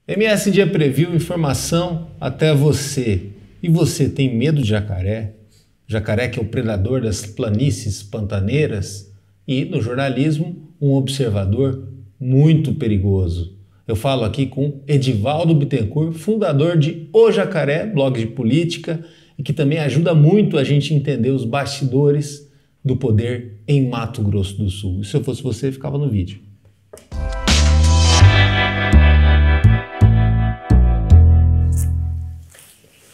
MS Dia Preview, informação até você. E você tem medo de jacaré? Jacaré que é o predador das planícies pantaneiras? E no jornalismo, um observador muito perigoso. Eu falo aqui com Edivaldo Bittencourt, fundador de O Jacaré, blog de política, e que também ajuda muito a gente entender os bastidores do poder em Mato Grosso do Sul. E se eu fosse você, ficava no vídeo.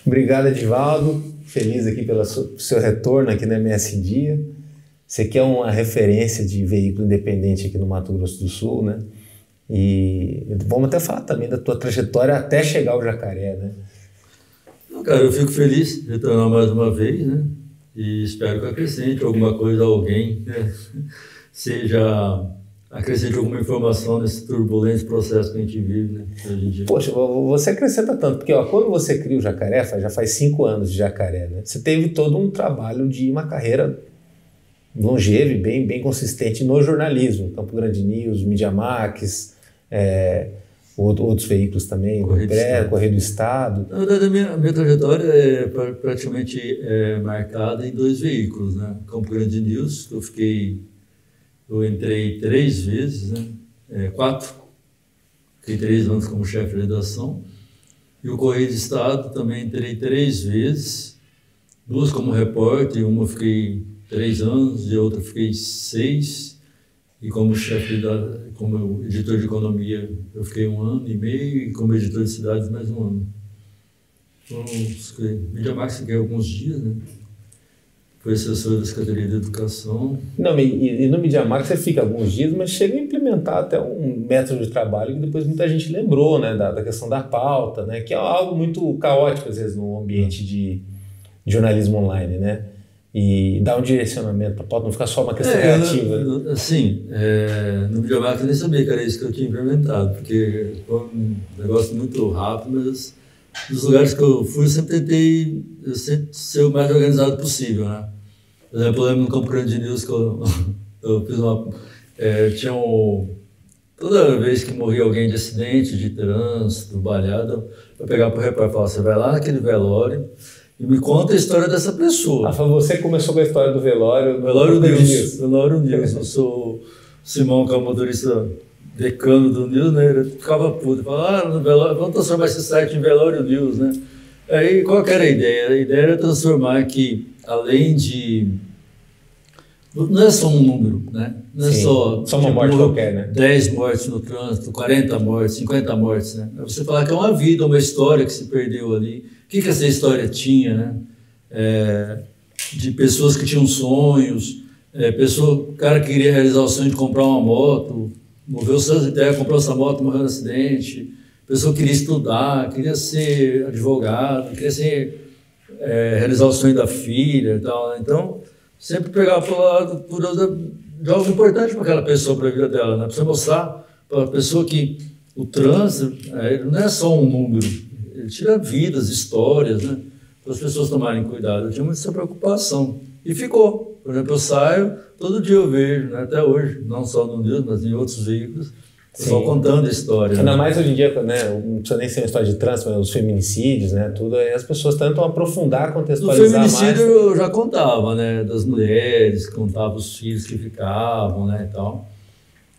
Obrigado, Edivaldo. Feliz aqui pelo seu retorno aqui no MS Dia. Você que é uma referência de veículo independente aqui no Mato Grosso do Sul, né? E vamos até falar também da tua trajetória até chegar ao jacaré, né? Não, cara, eu fico feliz de retornar mais uma vez, né? E espero que acrescente alguma coisa a alguém, né? Acrescente alguma informação nesse turbulento processo que a gente vive, né? Hoje em dia. Poxa, você acrescenta tanto, porque ó, quando você cria o jacaré, já faz 5 anos de jacaré, né? Você teve todo um trabalho de uma carreira longeva e bem consistente no jornalismo, Campo Grande News, Mídia Max, outros veículos também, Correio do Estado. Na verdade, a minha trajetória é praticamente marcada em 2 veículos, né? Campo Grande News, que eu entrei 3 vezes, né? 4. Fiquei 3 anos como chefe de redação. E o Correio do Estado também entrei 3 vezes, 2 como repórter, uma eu fiquei 3 anos e a outra fiquei 6. E como como editor de economia, eu fiquei 1 ano e meio, e como editor de cidades, mais 1 ano. Então, Mídia Max fiquei alguns dias, né? Fui assessor da Secretaria de Educação. Não, e no Mídia Max você fica alguns dias, mas chega a implementar até um método de trabalho que depois muita gente lembrou, né? Da questão da pauta, né? Que é algo muito caótico, às vezes, no ambiente de jornalismo online, né? E dar um direcionamento para a pauta, não ficar só uma questão reativa. No Mídia Max eu nem sabia que era isso que eu tinha implementado, porque foi um negócio muito rápido, mas nos lugares que eu fui, eu sempre tentei ser o mais organizado possível, né? Por exemplo, eu lembro no Campo Grande News que eu fiz toda vez que morria alguém de acidente, de trânsito, baleada, eu pegava para o repórter e falava, você vai lá naquele velório e me conta a história dessa pessoa. Você começou com a história do velório. Velório News. Eu sou o Simão, que é o motorista decano do News, né? Ele ficava puto, falava, no velório, vamos transformar esse site em Velório News, né? Aí qual que era a ideia? A ideia era transformar que, além de... Não é só um número, né? Não é só uma morte qualquer, né? 10 mortes no trânsito, 40 mortes, 50 mortes, né? Você falar que é uma vida, uma história que se perdeu ali. O que essa história tinha, né? De pessoas que tinham sonhos, o cara que queria realizar o sonho de comprar uma moto, moveu suas ideias, comprou essa moto, morreu no acidente. Pessoa queria estudar, queria ser advogado, queria realizar o sonho da filha e tal. Então, sempre pegava para o lado de algo importante para aquela pessoa, para a vida dela, né? Para você mostrar para a pessoa que o trânsito não é só um número, ele tira vidas, histórias, né? Para as pessoas tomarem cuidado. Eu tinha muita essa preocupação. E ficou. Por exemplo, eu saio, todo dia eu vejo, né? Até hoje, não só no News, mas em outros veículos, só contando a história. Ainda mais hoje em dia, né? Não precisa nem ser uma história de trânsito, mas os feminicídios, né? Tudo, aí as pessoas tentam aprofundar, contextualizar mais. O feminicídio eu já contava, né? Das mulheres, contava os filhos que ficavam, né? E tal.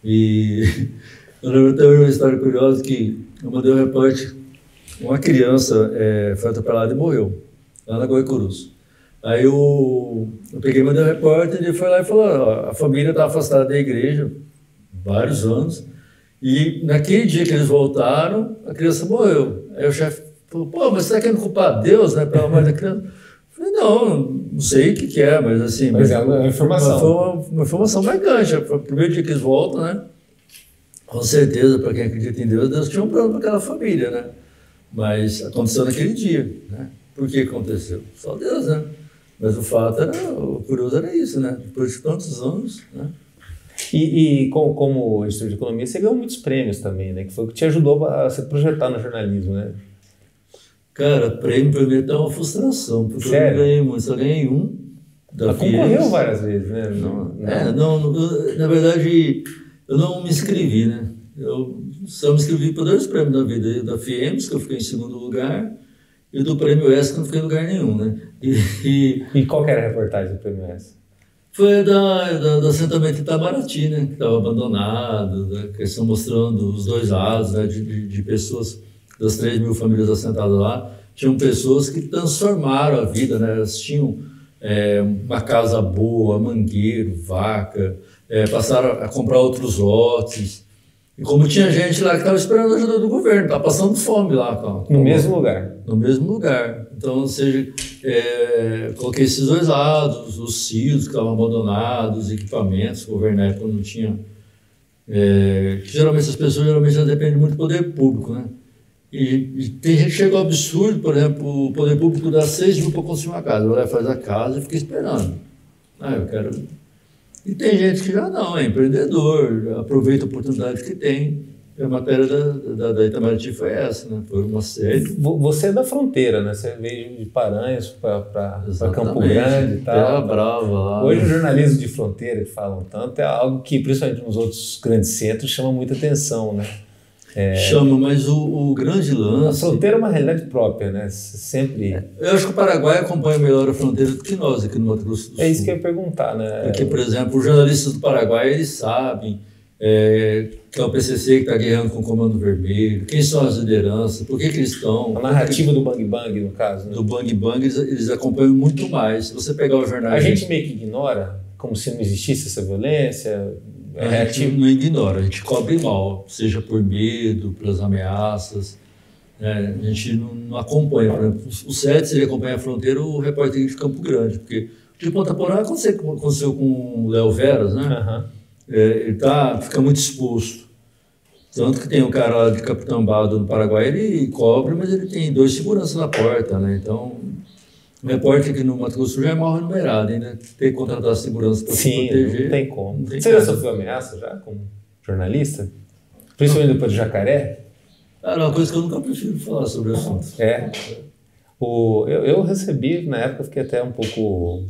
E eu lembro até uma história curiosa que eu mandei um repórter, uma criança foi atropelada e morreu, lá na Goicuruço. Aí eu peguei, mandei um repórter, ele foi lá e falou, a família está afastada da igreja, vários anos, e naquele dia que eles voltaram, a criança morreu. Aí o chefe falou, pô, mas você está querendo culpar Deus, né, pela morte da criança? Eu falei, não sei o que é, mas assim... Mas é uma informação. Foi uma informação marcante. Foi o primeiro dia que eles voltam, né? Com certeza, para quem acredita em Deus, Deus tinha um plano para aquela família, né? Mas aconteceu naquele dia, né? Por que aconteceu? Só Deus, né? Mas o curioso era isso, né? Depois de tantos anos, né? E como editor de economia, você ganhou muitos prêmios também, né? Que foi o que te ajudou a se projetar no jornalismo, né? Cara, prêmio para mim é até uma frustração, porque eu não ganhei muito, só ganhei um. Concorreu várias vezes, né? Na verdade, eu não me inscrevi, né? Eu só me inscrevi para 2 prêmios da vida, da FIEMS, que eu fiquei em 2º lugar, e do Prêmio ESC, que eu não fiquei em lugar nenhum, né? E qual que era a reportagem do Prêmio ESC? Foi do assentamento de Itamaraty, né? Que estava abandonado, né? Que estão mostrando os 2 lados, né? De pessoas, das 3.000 famílias assentadas lá, tinham pessoas que transformaram a vida, né? Elas tinham uma casa boa, mangueiro, vaca, passaram a comprar outros lotes. E como tinha gente lá que estava esperando a ajuda do governo, estava passando fome lá. No mesmo lugar? No mesmo lugar. Então, ou seja, coloquei esses 2 lados, os silos que estavam abandonados, os equipamentos, o governo na época não tinha. Que geralmente as pessoas já dependem muito do poder público, né? E tem gente que chegou ao absurdo, por exemplo, o poder público dá 6 mil para construir uma casa. Vai lá, faz a casa e fica esperando. Eu quero. E tem gente que já não, é empreendedor, aproveita a oportunidade que tem. A matéria da Itamaraty foi essa, né? Foi uma série. Você é da fronteira, né? Você veio de Paranhos para Campo Grande e tal. Terra Brava lá. Hoje o jornalismo de fronteira, que falam tanto, é algo que, principalmente nos outros grandes centros, chama muita atenção, né? Chama, mas o grande lance... A fronteira é uma realidade própria, né? Sempre... Eu acho que o Paraguai acompanha melhor a fronteira do que nós aqui no Mato Grosso do Sul. É isso que eu ia perguntar, né? Porque, por exemplo, os jornalistas do Paraguai, eles sabem que é o PCC que está guerreando com o Comando Vermelho, quem são as lideranças, por que eles estão... A narrativa do Bang Bang, no caso, né? Do Bang Bang, eles acompanham muito mais. Se você pegar o jornal... A gente meio que ignora, como se não existisse essa violência... A gente não ignora, a gente cobre mal, seja por medo, pelas ameaças. A gente não acompanha. Por exemplo, o SETES, ele acompanha a fronteira, o repórter de Campo Grande, porque de Ponta Porã aconteceu com o Léo Veras, né? Ele fica muito exposto. Tanto que tem um cara lá de Capitambado no Paraguai, ele cobre, mas ele tem 2 seguranças na porta, né? Então, o repórter aqui no Mato Grosso do Sul já é mal remunerado, ainda tem que contratar segurança para se proteger. Não tem como. Você já sofreu ameaça já como jornalista? Principalmente depois do Jacaré? É uma coisa que eu nunca prefiro falar sobre o assunto. Eu recebi, na época, fiquei até um pouco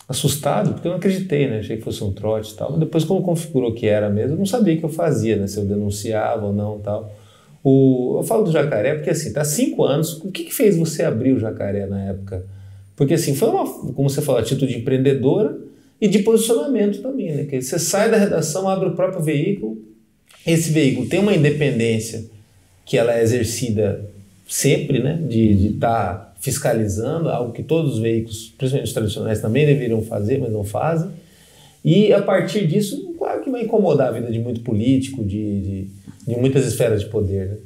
assustado, porque eu não acreditei, né? Achei que fosse um trote e tal. Mas depois, quando configurou que era mesmo, eu não sabia o que eu fazia, né? Se eu denunciava ou não e tal. Eu falo do Jacaré porque, assim, tá 5 anos. O que fez você abrir o Jacaré na época? Porque, assim, foi como você falou, atitude empreendedora e de posicionamento também, né? Que você sai da redação, abre o próprio veículo. Esse veículo tem uma independência que ela é exercida sempre, né? De estar fiscalizando, algo que todos os veículos, principalmente os tradicionais, também deveriam fazer, mas não fazem. E, a partir disso, claro que vai incomodar a vida de muito político, de muitas esferas de poder, né?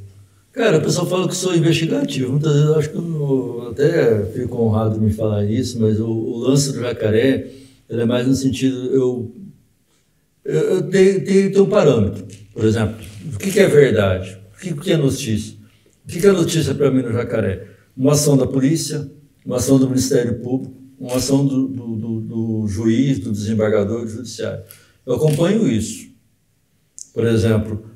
Cara, o pessoal fala que eu sou investigativo. Muitas vezes eu acho que eu até fico honrado de me falar isso, mas o lance do Jacaré, ele é mais no sentido... Eu tenho um parâmetro, por exemplo. O que é verdade? O que é notícia? O que é notícia para mim no Jacaré? Uma ação da polícia, uma ação do Ministério Público, uma ação do juiz, do desembargador, do judiciário. Eu acompanho isso. Por exemplo...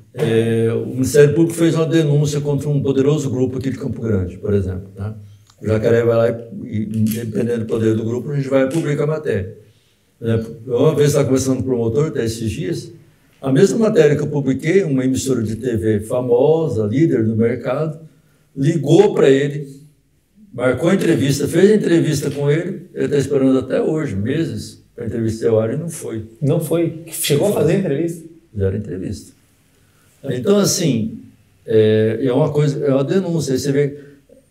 o Ministério Público fez uma denúncia contra um poderoso grupo aqui de Campo Grande, por exemplo. Né? O Jacaré vai lá e, dependendo do poder do grupo, a gente vai publicar a matéria. Por exemplo, uma vez estava conversando com o promotor, até esses dias, a mesma matéria que eu publiquei, uma emissora de TV famosa, líder do mercado, ligou para ele, marcou a entrevista, fez a entrevista com ele está esperando até hoje, meses, para a entrevista ter ar e não foi. Não foi? Chegou a fazer a entrevista? Fizeram a entrevista. Então, assim, é uma coisa, é uma denúncia. Aí você vê,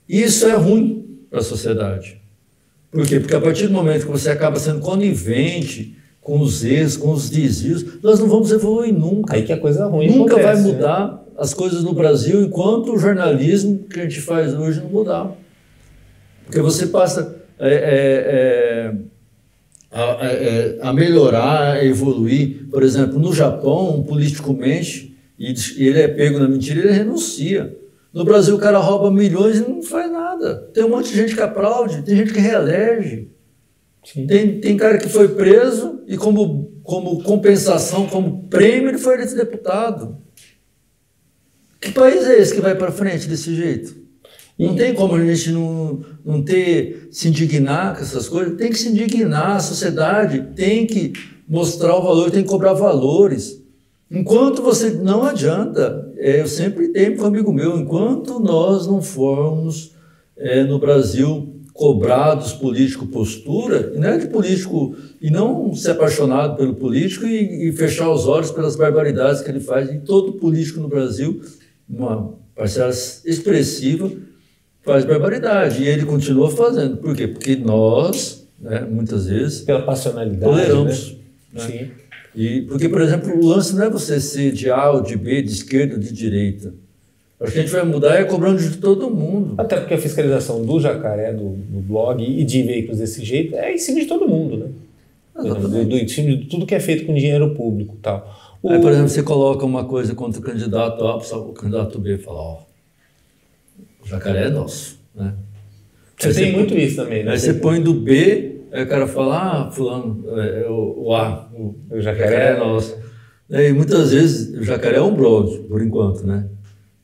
isso é ruim para a sociedade. Por quê? Porque a partir do momento que você acaba sendo conivente com os erros, com os desvios, nós não vamos evoluir nunca. Aí que a coisa ruim nunca acontece, vai mudar as coisas no Brasil enquanto o jornalismo que a gente faz hoje não mudar. Porque você passa a melhorar, a evoluir. Por exemplo, no Japão, um político mente e ele é pego na mentira, ele renuncia. No Brasil, o cara rouba milhões e não faz nada. Tem um monte de gente que aplaude, tem gente que reelege. Tem cara que foi preso e como compensação, como prêmio, ele foi eleito deputado. Que país é esse que vai para frente desse jeito? Não tem como a gente não se indignar com essas coisas. Tem que se indignar, a sociedade tem que mostrar o valor, tem que cobrar valores. Enquanto você não adianta, eu sempre tenho para um amigo meu, enquanto nós não formos no Brasil cobrados político postura, e não é de político, e não ser apaixonado pelo político e fechar os olhos pelas barbaridades que ele faz, e todo político no Brasil, uma parcela expressiva, faz barbaridade, e ele continua fazendo. Por quê? Porque nós, né, muitas vezes, pela passionalidade, toleramos. Né? Sim. E, porque, por exemplo, o lance não é você ser de A ou de B, de esquerda ou de direita. Acho que a gente vai mudar cobrando de todo mundo. Até porque a fiscalização do Jacaré, do blog e de veículos desse jeito é em cima de todo mundo, né? Em cima de tudo que é feito com dinheiro público e tal. Aí, por exemplo, você coloca uma coisa contra o candidato A, o candidato B fala, ó, o Jacaré é nosso, né? Você tem muito isso também, né? Aí você põe do B, aí o cara fala, fulano, o A, o Jacaré é nosso. E muitas vezes o Jacaré é um blog, por enquanto, né?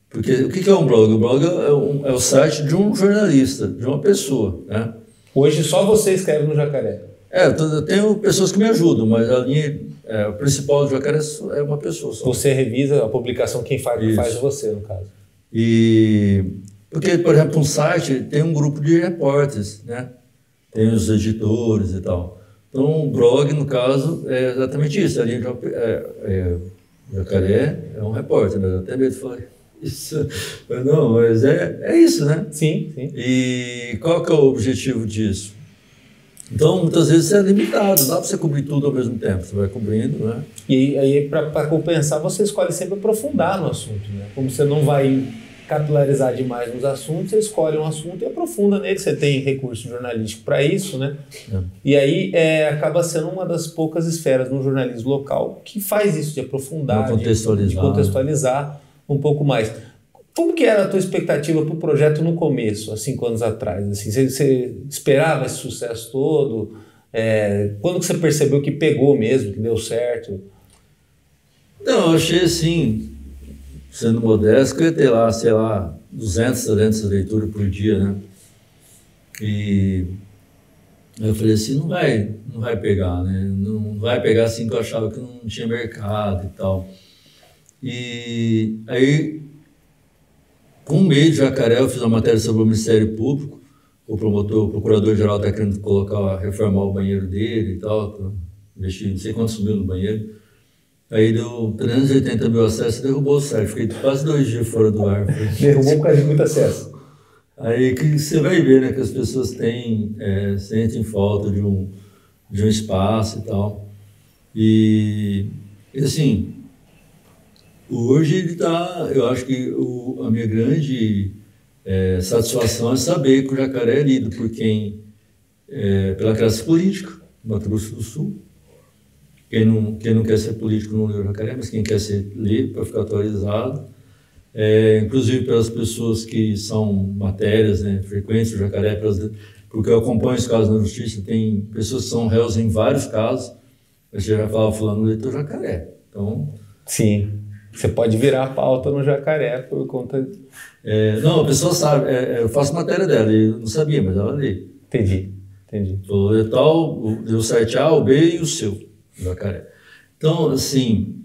Porque o que é um blog? O blog é o site de um jornalista, de uma pessoa, né? Hoje só você escreve no Jacaré. Eu tenho pessoas que me ajudam, mas a linha o principal do Jacaré é uma pessoa só. Você revisa a publicação, quem faz é você, no caso. Porque, por exemplo, um site tem um grupo de repórteres, né? Tem os editores e tal. Então, o blog, no caso, é exatamente isso. A linha de Jacaré é um repórter, né? Eu até medo de falar isso. Não, mas é isso, né? Sim, sim. E qual que é o objetivo disso? Então, muitas vezes é limitado, não dá para você cobrir tudo ao mesmo tempo, você vai cobrindo, né? E aí, para compensar, você escolhe sempre aprofundar no assunto, né? Como você não vai capilarizar demais nos assuntos, você escolhe um assunto e aprofunda nele, você tem recurso jornalístico para isso, né? E aí acaba sendo uma das poucas esferas no jornalismo local que faz isso, de aprofundar, de contextualizar um pouco mais. Como que era a tua expectativa para o projeto no começo, há 5 anos atrás? Assim, você esperava esse sucesso todo? Quando que você percebeu que pegou mesmo, que deu certo? Não, eu achei assim, sendo modesto, que eu ia ter lá, sei lá, 200, 300 leituras por dia, né? E eu falei assim, não vai pegar, né? Não vai pegar assim que eu achava que não tinha mercado e tal. E aí, com um mês de Jacaré, eu fiz uma matéria sobre o Ministério Público, o procurador-geral está querendo reformar o banheiro dele e tal, investir não sei quantos mil no banheiro. Aí deu 380 mil acessos, derrubou o site, fiquei quase 2 dias fora do ar. Derrubou por causa de muito acesso. Aí que você vai ver, né, que as pessoas sentem falta de um espaço e tal. E assim, hoje ele está, eu acho que a minha grande satisfação é saber que o Jacaré é lido por quem, pela classe política, do Mato Grosso do Sul. Quem não quer ser político não lê o Jacaré, mas quem quer ler para ficar atualizado. Inclusive pelas pessoas que são matérias, né, frequentes do Jacaré, porque eu acompanho os casos na justiça, tem pessoas que são réus em vários casos. Eu já falava fulano leitor Jacaré. Então, sim. Você pode virar a pauta no Jacaré por conta... não, a pessoa sabe. Eu faço matéria dela, eu não sabia, mas ela lê. Entendi. Falou, tal, o site A, o B e o seu, Jacaré. Então, assim,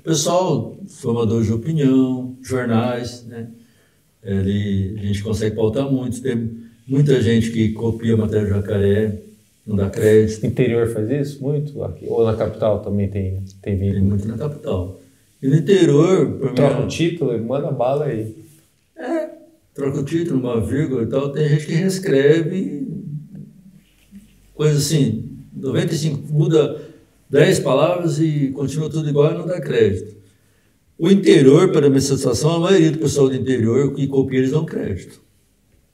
pessoal, formador de opinião, jornais, né? A gente consegue pautar muito. Tem muita gente que copia a matéria do Jacaré, não dá crédito. O interior faz isso muito? Aqui, ou na capital também tem vídeo? Tem muito na capital. E no interior... Troca o título, manda bala aí. Troca o título, uma vírgula e tal. Tem gente que reescreve coisa assim, 95, muda 10 palavras e continua tudo igual e não dá crédito. O interior, para a minha satisfação, a maioria do pessoal do interior que copia, eles dão crédito.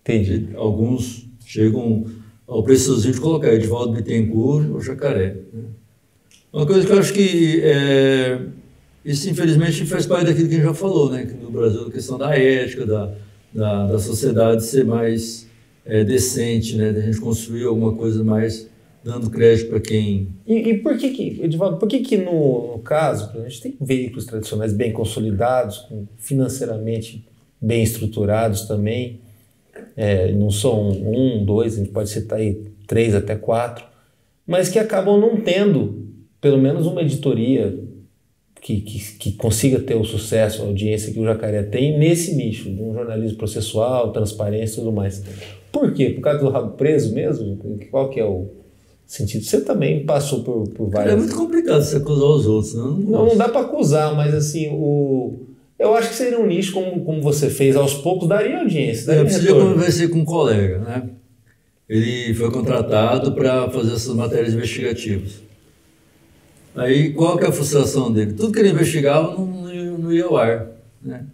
Entendi. Alguns chegam ao precisozinho de colocar Edivaldo Bittencourt ou Jacaré. Uma coisa que eu acho que isso, infelizmente, faz parte daquilo que a gente já falou, né? Que no Brasil, a questão da ética, da sociedade ser mais decente, né? Da gente construir alguma coisa mais dando crédito para quem... E por que, Edivaldo, no caso, a gente tem veículos tradicionais bem consolidados, financeiramente bem estruturados também, não são 1, 2, a gente pode citar aí 3 até 4, mas que acabam não tendo pelo menos uma editoria que consiga ter o sucesso, a audiência que o Jacaré tem nesse nicho, de um jornalismo processual, transparência e tudo mais. Por quê? Por causa do rabo preso mesmo? Qual que é o sentido? Você também passou por várias... É muito complicado você acusar os outros, não? Não dá para acusar, mas assim, eu acho que seria um nicho, como você fez, aos poucos, daria audiência. Eu precisei conversar com um colega, né? Ele foi contratado para fazer essas matérias investigativas. Aí, qual que é a frustração dele? Tudo que ele investigava não ia ao ar, né?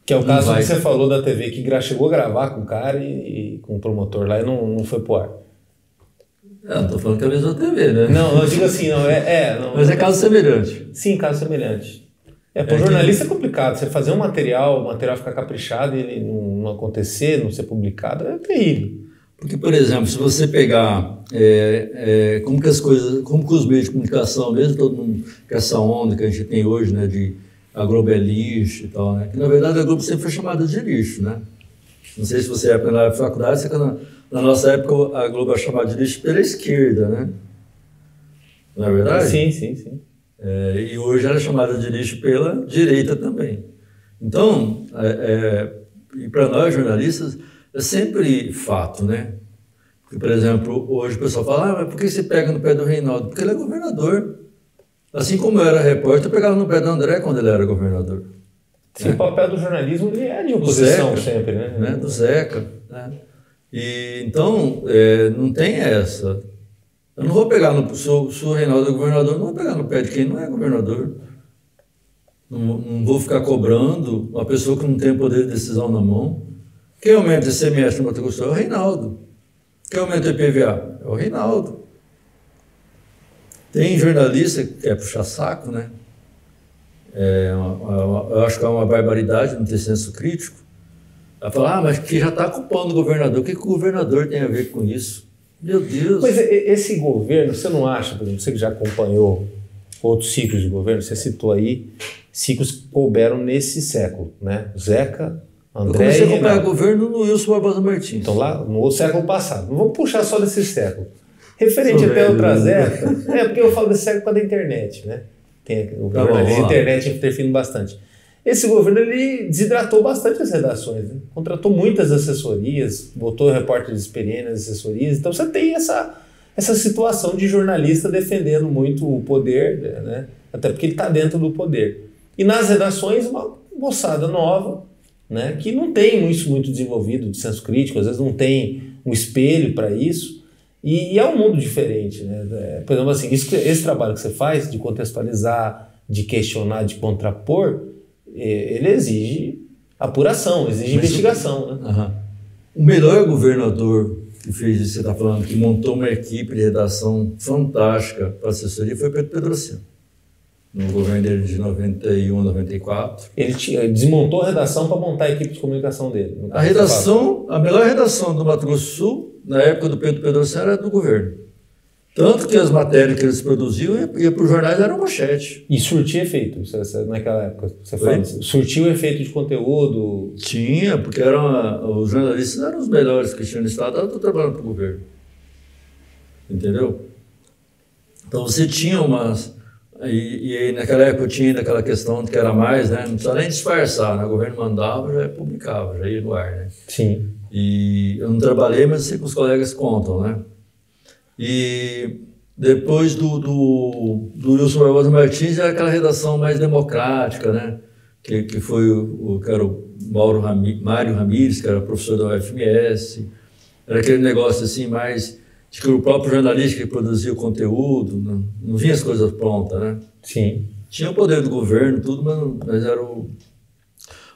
Que é o caso que você falou da TV, que chegou a gravar com o cara e com o promotor lá e não foi pro ar. Não estou falando que é a mesma TV, né? Não, eu digo assim, não. Mas é caso semelhante. Sim, caso semelhante. Para o jornalista é complicado. Você fazer o material ficar caprichado e ele não acontecer, não ser publicado, é terrível. Porque, por exemplo, se você pegar como que os meios de comunicação, mesmo todo mundo com essa onda que a gente tem hoje, né, de a Globo é lixo e tal, né? Que na verdade a Globo sempre foi chamada de lixo, né? Não sei se você é na faculdade, você, na nossa época a Globo é chamada de lixo pela esquerda, né? Não é verdade? Sim. E hoje ela é chamada de lixo pela direita também. Então, e para nós jornalistas, é sempre fato, né? Porque, por exemplo, hoje o pessoal fala, mas por que você pega no pé do Reinaldo? Porque ele é governador. Assim como eu era repórter, eu pegava no pé do André quando ele era governador. Sim, o papel do jornalismo ele é de oposição sempre, né? Do Zeca. Né? E, então, não tem essa. Eu não vou pegar se o Reinaldo é governador, eu não vou pegar no pé de quem não é governador. Não vou ficar cobrando uma pessoa que não tem poder de decisão na mão. Quem aumenta esse semestre no Mato Grosso é o Reinaldo. Quem aumenta o IPVA é o Reinaldo. Tem jornalista que quer puxar saco, né? Eu acho que é uma barbaridade não ter senso crítico. Vai falar, mas que já está culpando o governador. O que o governador tem a ver com isso? Meu Deus! Mas esse governo, você não acha, por exemplo, você que já acompanhou outros ciclos de governo, você citou aí ciclos que couberam nesse século, né? Zeca, André. Eu comecei a acompanhar o governo no Wilson Barbosa Martins. Então lá no século passado. Não vamos puxar só desse século. Referente até outras épocas, porque eu falo desse século por causa da internet, né? Tem a internet interferindo bastante. Esse governo ele desidratou bastante as redações, né? Contratou muitas assessorias, botou repórteres experientes nas assessorias. Então você tem essa situação de jornalista defendendo muito o poder, né? Até porque ele está dentro do poder. E nas redações, uma moçada nova, né? Que não tem isso muito desenvolvido de senso crítico, às vezes não tem um espelho para isso. E é um mundo diferente, né? Por exemplo, assim, esse trabalho que você faz de contextualizar, de questionar, de contrapor, ele exige apuração, exige investigação, né? Uhum. O melhor governador que fez isso, você está falando, que montou uma equipe de redação fantástica para assessoria, foi Pedro Pedrociano. No governo dele de 91 a 94. Ele desmontou a redação para montar a equipe de comunicação dele. A melhor redação do Mato Grosso do Sul, na época do Pedro Pedrociano, era do governo. Tanto que as matérias que eles produziam ia para os jornais, era manchete. E surtia efeito, naquela época, você fala? Surtiu efeito de conteúdo? Tinha, porque os jornalistas eram os melhores que tinham no Estado, estavam trabalhando para o governo. Entendeu? Então você tinha umas... E naquela época tinha ainda aquela questão de que era mais, né? Não precisava nem disfarçar, né? O governo mandava, já publicava, já ia no ar, né? Sim. E eu não trabalhei, mas sei que os colegas contam, né? E depois do Wilson Barbosa Martins era aquela redação mais democrática, né? Que foi que era o Mário Ramírez, que era professor da UFMS. Era aquele negócio assim mais de que o próprio jornalista que produzia o conteúdo, não vinha as coisas prontas, né? Sim. Tinha o poder do governo, tudo, mas era o...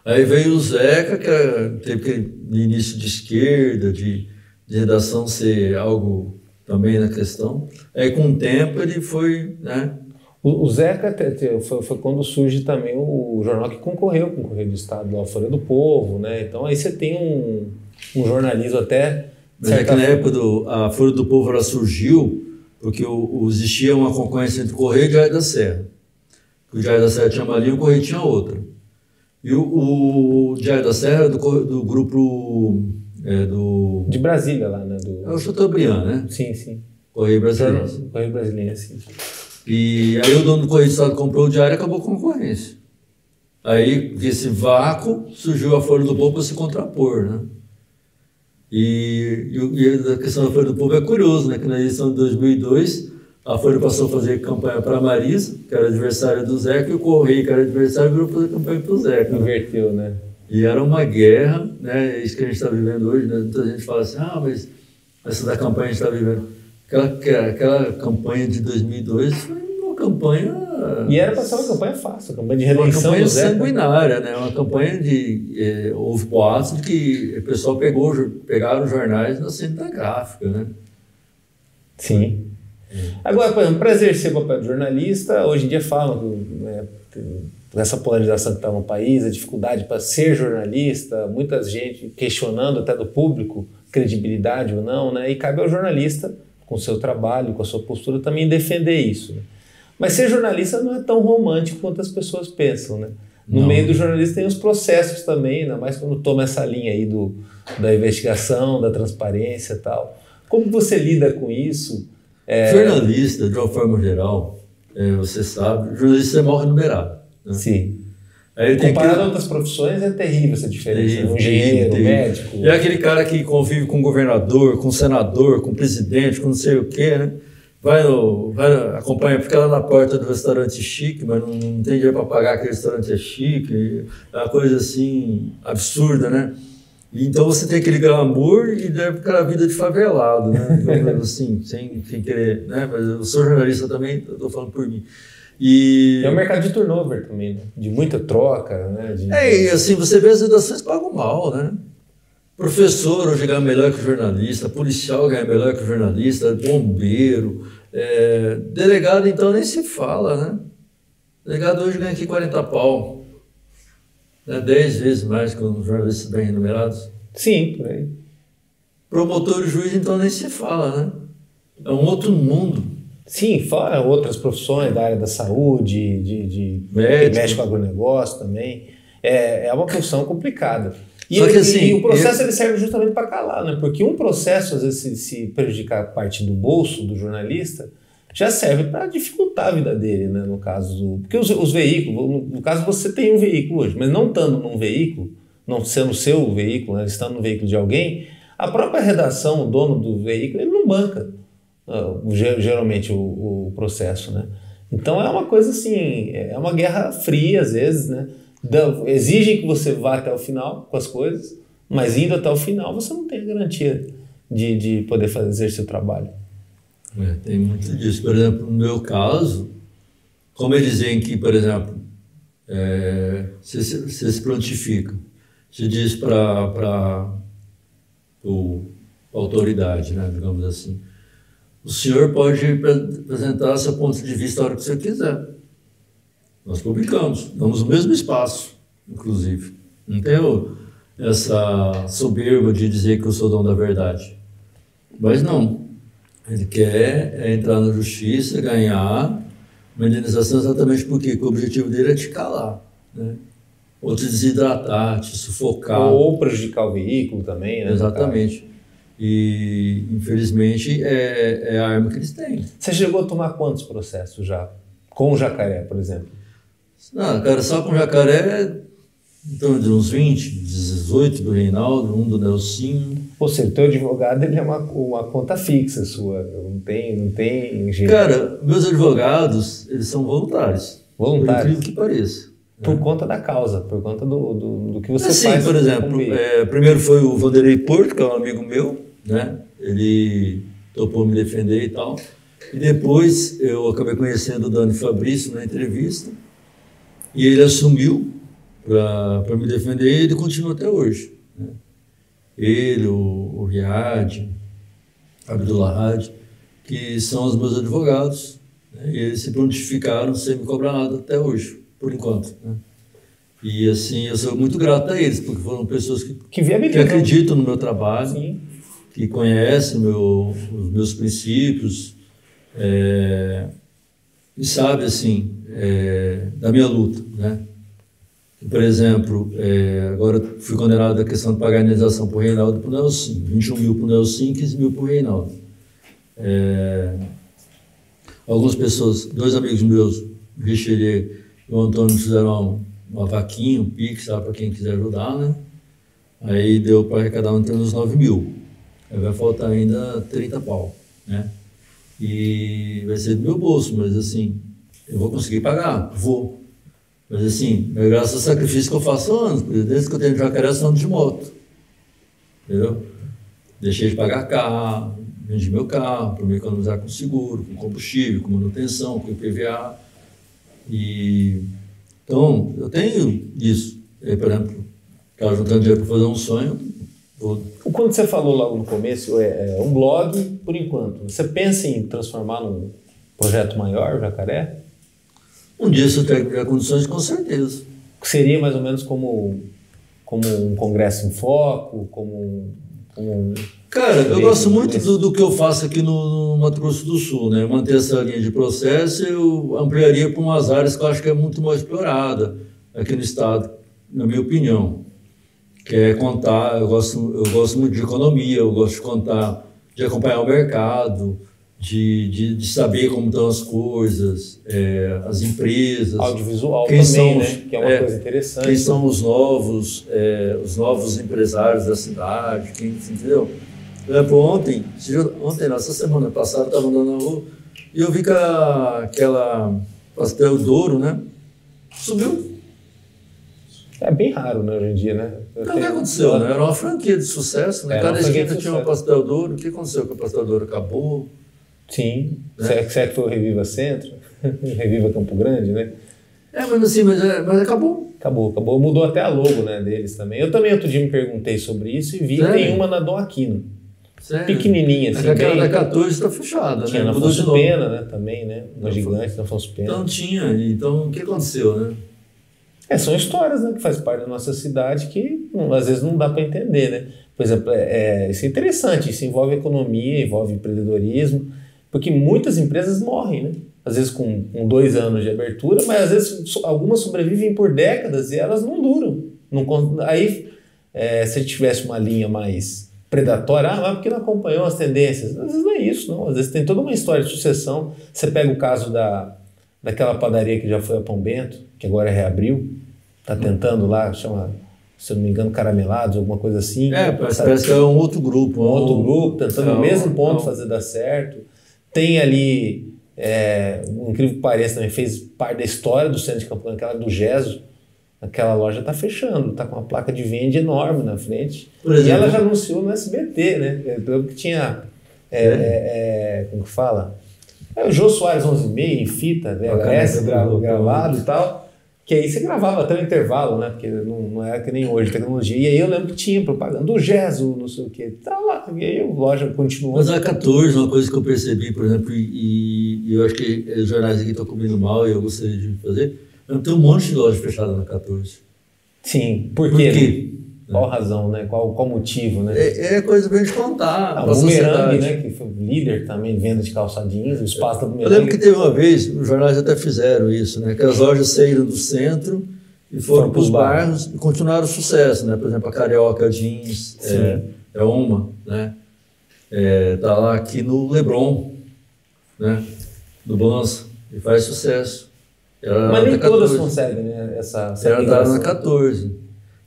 Aí veio o Zeca, que teve aquele início de esquerda, de redação ser algo também na questão. Aí com o tempo ele foi, né? O Zeca foi quando surge também o jornal que concorreu com o Correio do Estado, a Folha do Povo, né? Então aí você tem um jornalismo até... Mas é que na época a Folha do Povo ela surgiu porque existia uma concorrência entre o Correio e o Diário da Serra. O Diário da Serra tinha uma linha e o Correio tinha outra. E o Diário da Serra era do grupo... De Brasília lá, né? É o Chateaubriand, né? Sim. Correio Brasileiro. Correio Brasileiro, sim. E aí o dono do Correio do Estado comprou o diário e acabou a concorrência. Aí, desse vácuo, surgiu a Folha do Povo para se contrapor, né? E a questão da Folha do Povo é curioso, né? Que na eleição de 2002, a Folha passou a fazer campanha para a Marisa, que era adversária do Zeca, e o Correio, que era adversário, virou fazer campanha para o Zeca. Inverteu, né? E era uma guerra, né? Isso que a gente está vivendo hoje, né? Muita gente fala assim, mas essa da campanha a gente está vivendo. Aquela campanha de 2002 foi uma campanha... E era para ser uma campanha fácil, uma campanha de reeleição. Uma campanha sanguinária, né? Uma campanha de... houve boatos de que o pessoal pegaram os jornais na cinta gráfica, né? Sim. Agora, por exemplo, para exercer o papel de jornalista, hoje em dia falam dessa polarização que está no país, a dificuldade para ser jornalista, muita gente questionando até do público, credibilidade ou não, né? E cabe ao jornalista, com o seu trabalho, com a sua postura, também defender isso, né? Mas ser jornalista não é tão romântico quanto as pessoas pensam, né? No meio do jornalista tem os processos também, ainda mais quando toma essa linha aí da investigação, da transparência e tal. Como você lida com isso? Jornalista, de uma forma geral, você sabe, jornalista é mal remunerado. Né? Sim. Comparado a outras profissões, é terrível essa diferença. Terrível, engenheiro, médico... É aquele cara que convive com governador, com senador, com presidente, com não sei o quê, né? Vai acompanhar, fica lá na porta do restaurante chique, mas não tem dinheiro para pagar que o restaurante é chique, é uma coisa assim absurda, né? E então você tem aquele glamour e deve ficar a vida de favelado, né? Então, assim, sem querer, né? Mas eu sou jornalista também, estou falando por mim. E... É um mercado de turnover também, né? De muita troca, né? E assim, você vê as redações pagam mal, né? Professor hoje ganha melhor que o jornalista, policial ganha melhor que o jornalista, bombeiro, delegado então nem se fala, né? Delegado hoje ganha aqui 40 pau, né? 10 vezes mais que os jornalistas bem remunerados. Sim, por aí. Promotor e juiz então nem se fala, né? É um outro mundo. Sim, fora outras profissões da área da saúde, de médico agronegócio também. É uma profissão complicada. E o processo ele serve justamente para calar, né? Porque um processo, às vezes, se prejudicar a parte do bolso do jornalista, já serve para dificultar a vida dele, né? No caso porque os veículos, no caso você tem um veículo hoje, mas não estando num veículo, não sendo o seu veículo, né? Estando no veículo de alguém, a própria redação, o dono do veículo, ele não banca geralmente o processo, né? Então é uma coisa assim, é uma guerra fria às vezes, né? Exigem que você vá até o final com as coisas, mas indo até o final você não tem a garantia de poder exercer seu trabalho. Tem muito disso. Por exemplo, no meu caso, como eles dizem que, por exemplo, você se prontifica, você diz para a autoridade, né, digamos assim, o senhor pode apresentar seu ponto de vista a hora que você quiser. Nós publicamos, damos o mesmo espaço, inclusive. Não tenho essa soberba de dizer que eu sou dono da verdade. Mas não. Ele quer entrar na justiça, ganhar uma indenização exatamente porque o objetivo dele é te calar, né? Ou te desidratar, te sufocar. Ou prejudicar o veículo também, né? Exatamente. E, infelizmente, é a arma que eles têm. Você chegou a tomar quantos processos já? Com o Jacaré, por exemplo? Não, cara, só com o Jacaré, então, de uns 20, 18 do Reinaldo, um do Nelsinho. Ou seja, o teu advogado ele é uma conta fixa sua, não tem jeito. Cara, meus advogados, eles são voluntários. Voluntários? Por incrível que pareça. Por conta da causa, por conta do que você faz. Por exemplo, primeiro foi o Vanderlei Porto, que é um amigo meu, né? Ele topou me defender e tal. E depois eu acabei conhecendo o Dani Fabrício na entrevista. E ele assumiu para me defender e ele continua até hoje. Né? Ele, o Riad, Abdullah Hadi, que são os meus advogados. Né? E eles se prontificaram sem me cobrar nada até hoje, por enquanto. Né? E assim, eu sou muito grato a eles, porque foram pessoas que acreditam no meu trabalho, sim, que conhecem os meus princípios, e sabe, assim, da minha luta, né? Por exemplo, agora fui condenado à questão de pagar a indenização para o Reinaldo e para o Nelsinho, 21 mil para o Nelsinho e 15 mil para o Reinaldo. algumas pessoas, 2 amigos meus, o Richelieu e o Antônio, fizeram uma vaquinha, um pix, para quem quiser ajudar, né? Aí deu para arrecadar em torno dos 9 mil. Aí vai faltar ainda 30 pau, né? E vai ser do meu bolso, mas assim, eu vou conseguir pagar, vou. Mas assim, é graças ao sacrifício que eu faço há anos, porque desde que eu tenho Jacaré, eu ando de moto, entendeu? Deixei de pagar carro, vendi meu carro para me economizar com seguro, com combustível, com manutenção, com IPVA. E então, eu tenho isso. Aí, por exemplo, estava juntando dinheiro para fazer um sonho. Quando você falou logo no começo, é um blog por enquanto. Você pensa em transformar num projeto maior, o Jacaré? Um dia, se eu tiver condições, com certeza. Seria mais ou menos como um congresso em foco, Cara, eu gosto muito do que eu faço aqui no Mato Grosso do Sul, né? Manter essa linha de processo, eu ampliaria para umas áreas que eu acho que é muito mais explorada aqui no estado, na minha opinião. Que é contar, eu gosto muito de economia, eu gosto de contar, de acompanhar o mercado, de saber como estão as coisas, as empresas. Audiovisual também, né? Que é uma coisa interessante. Quem são os novos empresários da cidade, entendeu? Por exemplo, ontem, essa semana passada, eu estava andando na rua e eu vi que aquela Pastel Douro, né? Subiu. É bem raro, né, hoje em dia, né? O que aconteceu, né? Era uma franquia de sucesso, né? Cada esquina tinha uma Pastel Douro. O que aconteceu? Que a Pastel Douro acabou? Sim. Né? Será que foi o Reviva Centro? Reviva Campo Grande, né? Mas assim, mas acabou. Acabou. Mudou até a logo, né, deles também. Eu também outro dia me perguntei sobre isso e vi que tem uma na Dom Aquino. Sério? Pequenininha, assim. Aquela da 14 está fechada, tinha, né? Na Afonso Pena, né, também, né? Uma gigante na Afonso Pena. Então tinha. Então, o que aconteceu, né? São histórias, né, que faz parte da nossa cidade que às vezes não dá para entender, né? Por exemplo, isso é interessante, isso envolve economia, envolve empreendedorismo, porque muitas empresas morrem, né? Às vezes com 2 anos de abertura, mas às vezes algumas sobrevivem por décadas e elas não duram. Aí, se a gente tivesse uma linha mais predatória, mas porque não acompanhou as tendências? Às vezes não é isso, não. Às vezes tem toda uma história de sucessão. Você pega o caso daquela padaria que já foi a Pão Bento, que agora reabriu, está tentando lá, chama, se eu não me engano, Caramelados, alguma coisa assim. Parece que é um outro grupo. Outro grupo, tentando no mesmo ponto fazer dar certo. Tem ali, um incrível que pareça, também fez parte da história do centro de Campo Grande, aquela do Gesso. Aquela loja está fechando, está com uma placa de venda enorme na frente. Por exemplo, e ela já anunciou no SBT, né? Que tinha, como que fala? O Jô Soares 11h30 em fita, VHS, gravado e tal. Que aí você gravava até o intervalo, né? Porque não era que nem hoje, tecnologia. E aí eu lembro que tinha propaganda do Gesso, não sei o quê. Tá lá, e aí a loja continuou. Mas a 14, uma coisa que eu percebi, por exemplo, e eu acho que os jornais aqui estão cobrindo mal e eu gostaria de fazer, tem um monte de loja fechada na 14. Sim, por quê? Qual razão, né? Qual motivo, né? É coisa pra gente contar. O Bumerangue, né? Que foi líder também de venda de calça jeans, o espaço da Bumerangue. Eu lembro que teve uma vez, os jornais até fizeram isso, né? Que as lojas saíram do centro e foram para os bairros e continuaram o sucesso, né? Por exemplo, a Carioca Jeans é uma, né? Tá lá aqui no Leblon, né? Do Bonsa, e faz sucesso. Mas nem todas conseguem, né? Essa ela estava na 14.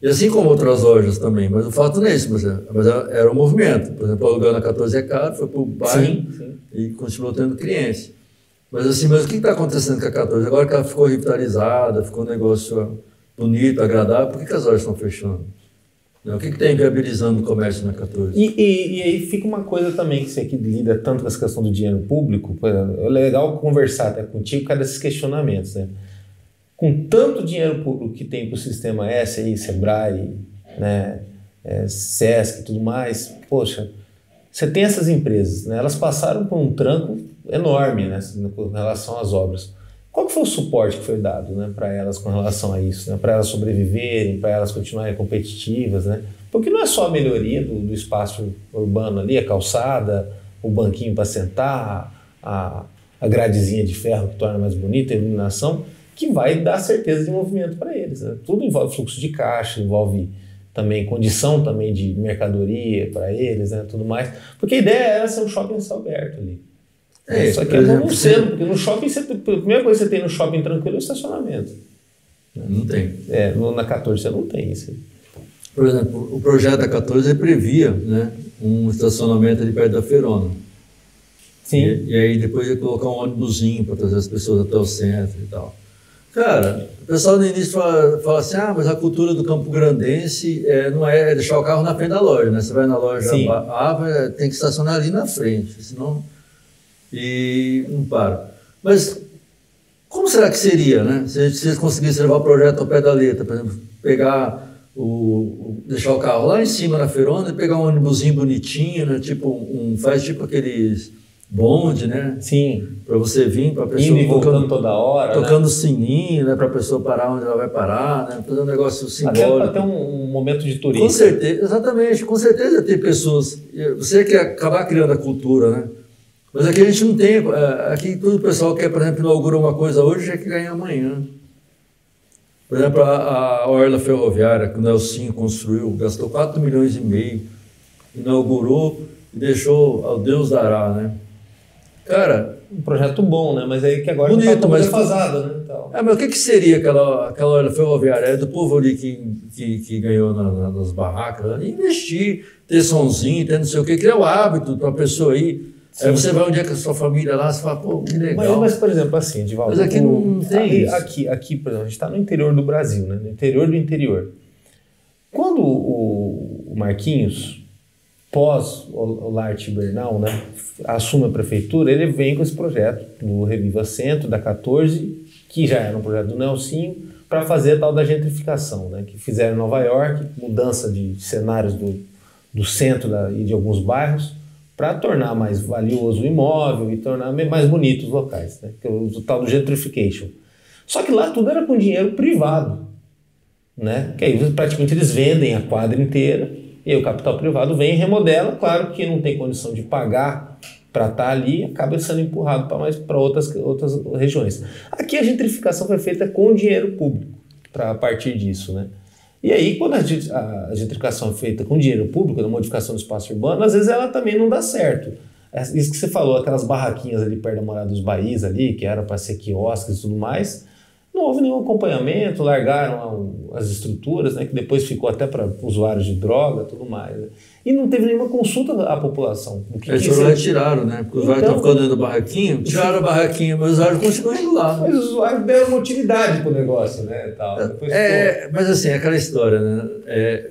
E assim como outras lojas também, mas o fato não é isso, mas era um movimento. Por exemplo, o aluguel na 14 é caro, foi para o bairro e continuou tendo clientes. Mas assim, mas o que está acontecendo com a 14? Agora que ela ficou revitalizada, ficou um negócio bonito, agradável, por que as lojas estão fechando? O que está inviabilizando o comércio na 14? E aí fica uma coisa também que você que lida tanto com essa questão do dinheiro público, é legal conversar até contigo por causa desses questionamentos, né? Com tanto dinheiro público que tem para o sistema S aí, Sebrae, né, Sesc e tudo mais, poxa, você tem essas empresas, né, elas passaram por um tranco enorme, né, com relação às obras. Qual que foi o suporte que foi dado, né, para elas com relação a isso, né, para elas sobreviverem, para elas continuarem competitivas, né? Porque não é só a melhoria do espaço urbano ali, a calçada, o banquinho para sentar, a gradezinha de ferro que torna mais bonita, a iluminação, que vai dar certeza de movimento para eles, né? Tudo envolve fluxo de caixa, envolve também condição também de mercadoria para eles, né, tudo mais. Porque a ideia era ser um shopping céu aberto ali. Só que não sendo, porque no shopping, a primeira coisa que você tem no shopping tranquilo é o estacionamento. Não tem. Na 14 você não tem isso. Por exemplo, o projeto da 14 previa, né, um estacionamento ali perto da Feirona. Sim. E aí depois ia colocar um ônibusinho para trazer as pessoas até o centro e tal. Cara, o pessoal no início fala assim, mas a cultura do Campo Grandense não é deixar o carro na frente da loja, né? Você vai na loja tem que estacionar ali na frente, senão... E não para. Mas como será que seria, né? Se eles conseguissem levar o projeto ao pé da letra, por exemplo, pegar deixar o carro lá em cima na Feirona e pegar um ônibusinho bonitinho, né? Faz tipo aqueles bonde, né? Sim. Para você vir, para a pessoa... Indo e voltando toda hora, tocando sininho, né? Para a pessoa parar onde ela vai parar, né? Fazer um negócio simbólico. Até um momento de turismo. Com certeza, exatamente. Com certeza tem pessoas... Você quer acabar criando a cultura, né? Mas aqui a gente não tem... Aqui todo o pessoal quer, por exemplo, inaugurar uma coisa hoje, já quer ganhar amanhã. Por exemplo, a Orla Ferroviária, que o Nelsinho construiu, gastou 4,5 milhões, inaugurou e deixou ao Deus dará, né? Cara... Um projeto bom, né? Mas aí que agora bonito, está defasado, né? Então. Mas o que seria aquela Orla Ferroviária? É do povo ali que ganhou nas barracas, ali, investir, ter sonzinho, ter não sei o quê, criar o hábito para a pessoa ir. Aí você vai um dia com a sua família lá, você fala, pô, que legal. Mas por exemplo, assim, Divaldo... Mas aqui não tem isso. Aqui, por exemplo, a gente está no interior do Brasil, né? No interior do interior. Quando o Marquinhos, pós o Larte Bernal, né, assume a prefeitura, ele vem com esse projeto do Reviva Centro, da 14, que já era um projeto do Nelsinho, para fazer a tal da gentrificação, né, que fizeram em Nova York, mudança de cenários do centro e de alguns bairros, para tornar mais valioso o imóvel e tornar mais bonitos os locais, né, que é o tal do gentrification. Só que lá tudo era com dinheiro privado, né, que aí praticamente eles vendem a quadra inteira, e aí o capital privado vem e remodela, claro que não tem condição de pagar para estar ali, acaba sendo empurrado para outras regiões. Aqui a gentrificação foi feita com dinheiro público, a partir disso, né? E aí, quando a gentrificação é feita com dinheiro público, na modificação do espaço urbano, às vezes ela também não dá certo. Isso que você falou, aquelas barraquinhas ali perto da Morada dos Baís, ali, que era para ser quiosques e tudo mais, não houve nenhum acompanhamento, largaram as estruturas, né, que depois ficou até para usuários de droga e tudo mais. Né? E não teve nenhuma consulta à população. Eles foram lá e tiraram, né? Porque os usuários estão ficando dentro do barraquinho, tiraram a barraquinha, mas os usuários continuam indo lá. Mas os usuários deram uma utilidade para o negócio, né? Tal. Mas assim, é aquela história, né?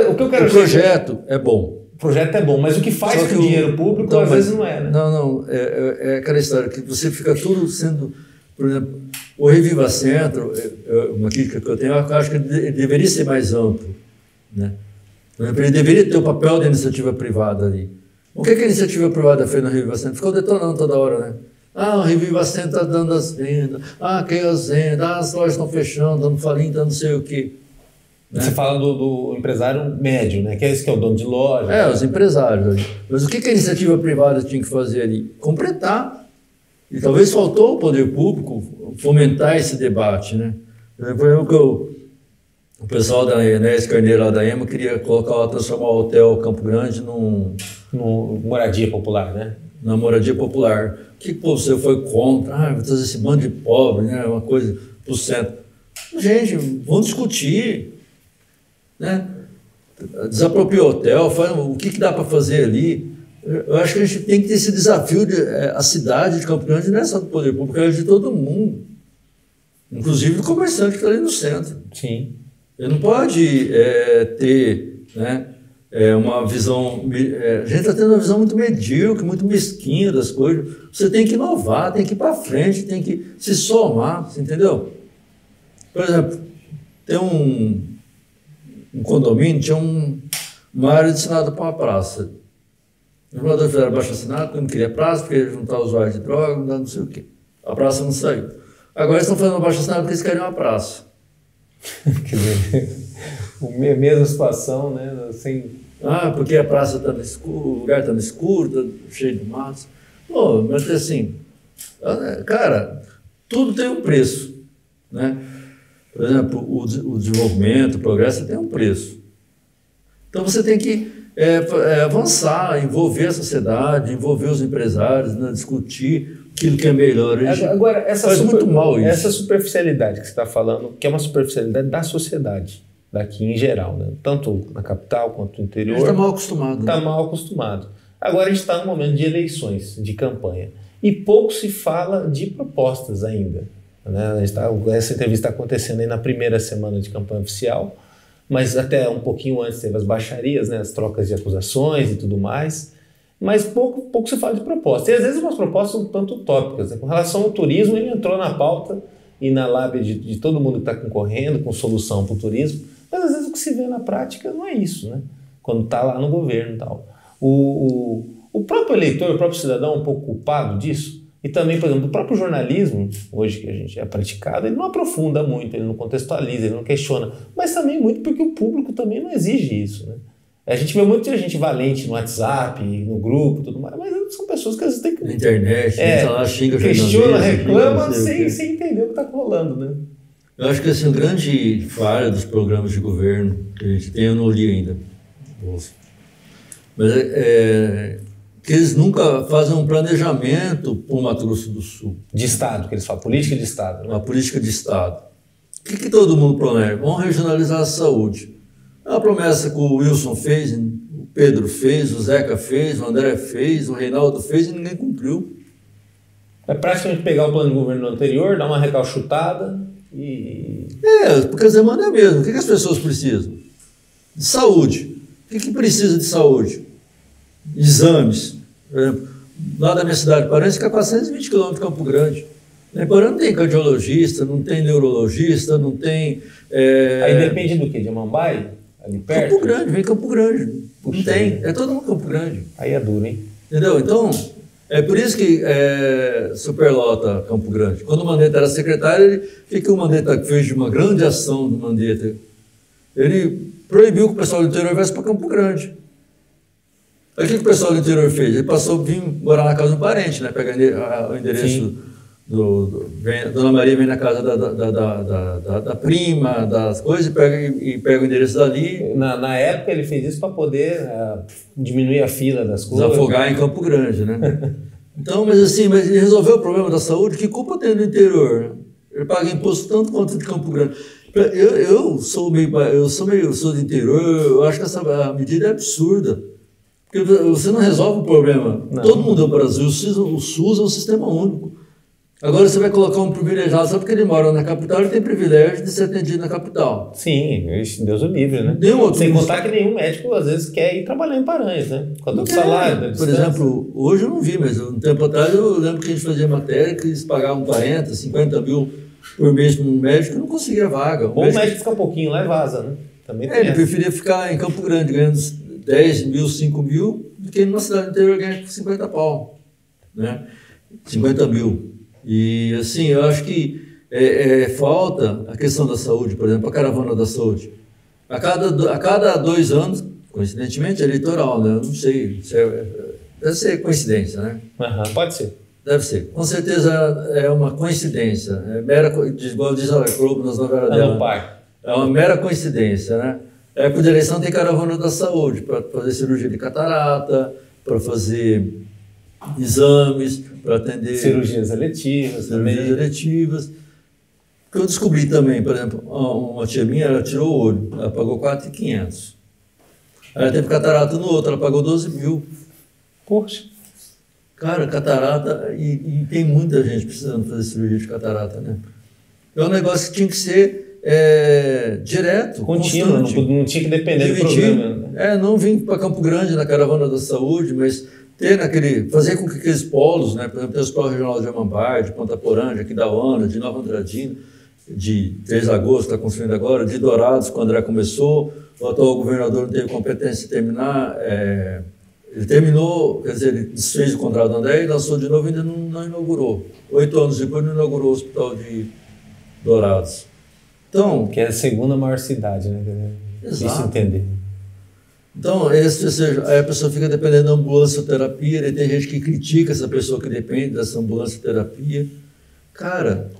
O que eu quero projeto é bom. O projeto é bom, mas o que faz com o dinheiro público então, às vezes não é, né? Não, é aquela história que você fica tudo sendo... Por exemplo, o Reviva Centro, uma crítica que eu tenho, eu acho que ele deveria ser mais amplo, né? Por exemplo, ele deveria ter o papel da iniciativa privada ali. O que a iniciativa privada fez no Reviva Centro? Ficou detonando toda hora, né? O Reviva Centro está dando as vendas, caiu as vendas, as lojas estão fechando, dando falindo, dando não sei o quê. Né? Você fala do empresário médio, né? Que é esse que é o dono de loja. Os empresários. Mas o que a iniciativa privada tinha que fazer ali? Completar. E talvez faltou o poder público fomentar esse debate, né? Por exemplo, que o pessoal da Enéas Carneiro lá da EMA queria transformar o Hotel Campo Grande num moradia popular, né? Na moradia popular. O que você foi contra? Vou trazer esse bando de pobre, né? Uma coisa para o centro. Gente, vamos discutir, né? Desapropriar o hotel, o que dá para fazer ali? Eu acho que a gente tem que ter esse desafio a cidade de Campo Grande não é só do poder público, é de todo mundo. Inclusive do comerciante que está ali no centro. Sim. Ele não pode ter, né, uma visão... a gente está tendo uma visão muito medíocre, muito mesquinha das coisas. Você tem que inovar, tem que ir para frente, tem que se somar, você entendeu? Por exemplo, tem um condomínio, tinha uma área destinada para uma praça. Os moradores fizeram abaixo-assinado, porque não queria praça, porque ia juntar usuários de droga, não sei o quê. A praça não saiu. Agora eles estão fazendo abaixo-assinado porque eles querem uma praça. Quer dizer, a mesma situação, né? Sem... porque a praça está no escuro, o lugar está no escuro, está cheio de matos. Pô, mas assim, cara, tudo tem um preço, né? Por exemplo, o desenvolvimento, o progresso tem um preço. Então você tem que avançar, envolver a sociedade, envolver os empresários, né, discutir aquilo que é melhor. Agora, faz muito mal isso. Essa superficialidade que você está falando, que é uma superficialidade da sociedade, daqui em geral, né? Tanto na capital quanto no interior. A gente está mal acostumado. Está mal acostumado. Agora a gente está no momento de eleições, de campanha, e pouco se fala de propostas ainda. Né? Essa entrevista está acontecendo aí na primeira semana de campanha oficial, mas até um pouquinho antes teve as baixarias, né? As trocas de acusações e tudo mais. Mas pouco se fala de propostas. E às vezes umas propostas um tanto utópicas. Né? Com relação ao turismo, ele entrou na pauta e na lábia de todo mundo que está concorrendo com solução para o turismo. Mas às vezes o que se vê na prática não é isso, né? Quando está lá no governo e tal. O próprio eleitor, o próprio cidadão é um pouco culpado disso. E também, por exemplo, o próprio jornalismo, hoje que a gente é praticado, ele não aprofunda muito, ele não contextualiza, ele não questiona. Mas também muito porque o público também não exige isso, né? A gente vê muita gente valente no WhatsApp, no grupo e tudo mais, mas são pessoas que às vezes têm que... Na internet, entra lá, xinga, questiona, reclama sem entender o que está rolando, né? Eu acho que assim, a grande falha dos programas de governo que a gente tem, eu não li ainda, mas que eles nunca fazem um planejamento para o Mato Grosso do Sul. De Estado, que eles falam, política de Estado. Né? Uma política de Estado. O que todo mundo planeja? Vamos regionalizar a saúde. É uma promessa que o Wilson fez, o Pedro fez, o Zeca fez, o André fez, o Reinaldo fez e ninguém cumpriu. É praticamente pegar o plano de governo anterior, dar uma recalchutada e... porque as demandas é a mesma. O que as pessoas precisam? De saúde. O que precisa de saúde? Exames. Por exemplo, lá da minha cidade, parece que é 420 km de Campo Grande. Pará não tem cardiologista, não tem neurologista, não tem... Aí depende do quê? De Amambai? Ali perto? Campo Grande, vem Campo Grande. Puxa, não tem, é todo mundo Campo Grande. Aí é duro, hein? Entendeu? Então, é por isso que superlota Campo Grande. Quando o Mandetta era secretário, o que o Mandetta fez de uma grande ação do Mandetta? Ele proibiu que o pessoal do interior viesse para Campo Grande. Aí o que o pessoal do interior fez? Ele passou a vir morar na casa de um parente, né? Pegar o endereço... Dona Maria vem na casa da prima, das coisas, e pega o endereço dali. Na época ele fez isso para poder diminuir a fila das coisas. Desafogar em Campo Grande, né? Então, mas ele resolveu o problema da saúde, que culpa tem do interior? Ele paga imposto tanto quanto de Campo Grande. Eu sou do interior, eu acho que essa medida é absurda. Porque você não resolve o problema. Não. Todo mundo é o Brasil, o SUS é um sistema único. Agora você vai colocar um privilegiado, só porque ele mora na capital, ele tem privilégio de ser atendido na capital. Sim, Deus o livre, né? Sem contar que nenhum médico, às vezes, quer ir trabalhar em Paranhos, né? Quando o salário... Por exemplo, hoje eu não vi, mas um tempo atrás eu lembro que a gente fazia matéria que eles pagavam 40, 50 mil por mês para um médico e não conseguia vaga. Ou o médico fica um pouquinho lá e vaza, né? Também tem ele preferia ficar em Campo Grande ganhando 10 mil, 5 mil, do que numa cidade interior ganhar 50 pau, né? 50 mil. E assim, eu acho que falta a questão da saúde, por exemplo, a caravana da saúde. A cada 2 anos, coincidentemente, é eleitoral, né? Eu não sei, deve ser coincidência, né? Pode ser. Deve ser. Com certeza é uma coincidência. Igual diz a Globo nas novelas dela. É uma mera coincidência, né? A época de eleição tem caravana da saúde, para fazer cirurgia de catarata, para fazer exames, para atender... Cirurgias eletivas também. Cirurgias eletivas. O que eu descobri também, por exemplo, uma tia minha, ela tirou o olho, ela pagou 4.500. Ela teve catarata no outro, ela pagou 12 mil. Poxa. Cara, catarata, e tem muita gente precisando fazer cirurgia de catarata, né? É um negócio que tinha que ser direto, contínuo, não tinha que depender do programa. Né? Não vim para Campo Grande na caravana da saúde, mas fazer com que aqueles polos, né? Por exemplo, tem os polos regionais de Amambai, de Ponta Porã, aqui da Ona, de Nova Andradina, de 3 de agosto, está construindo agora, de Dourados, quando o André começou, o atual governador não teve competência de terminar, ele terminou, quer dizer, ele desfez o contrato do André e lançou de novo e ainda não inaugurou. 8 anos depois não inaugurou o hospital de Dourados. Então, que é a segunda maior cidade, né? Difícil entender. Então, a pessoa fica dependendo da ambulância-terapia, e tem gente que critica essa pessoa que depende dessa ambulância-terapia. Cara,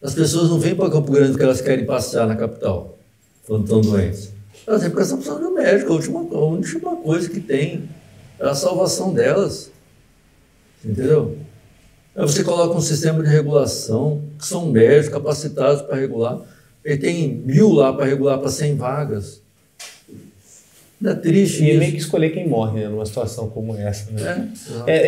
as pessoas não vêm para Campo Grande porque elas querem passear na capital, quando estão doentes. Elas têm porque precisam de um médico. A última coisa que tem é a salvação delas. Entendeu? Aí você coloca um sistema de regulação, que são médicos capacitados para regular. Ele tem 1.000 lá para regular para 100 vagas. Não é triste e isso? é meio que escolher quem morre, né, numa situação como essa. Né?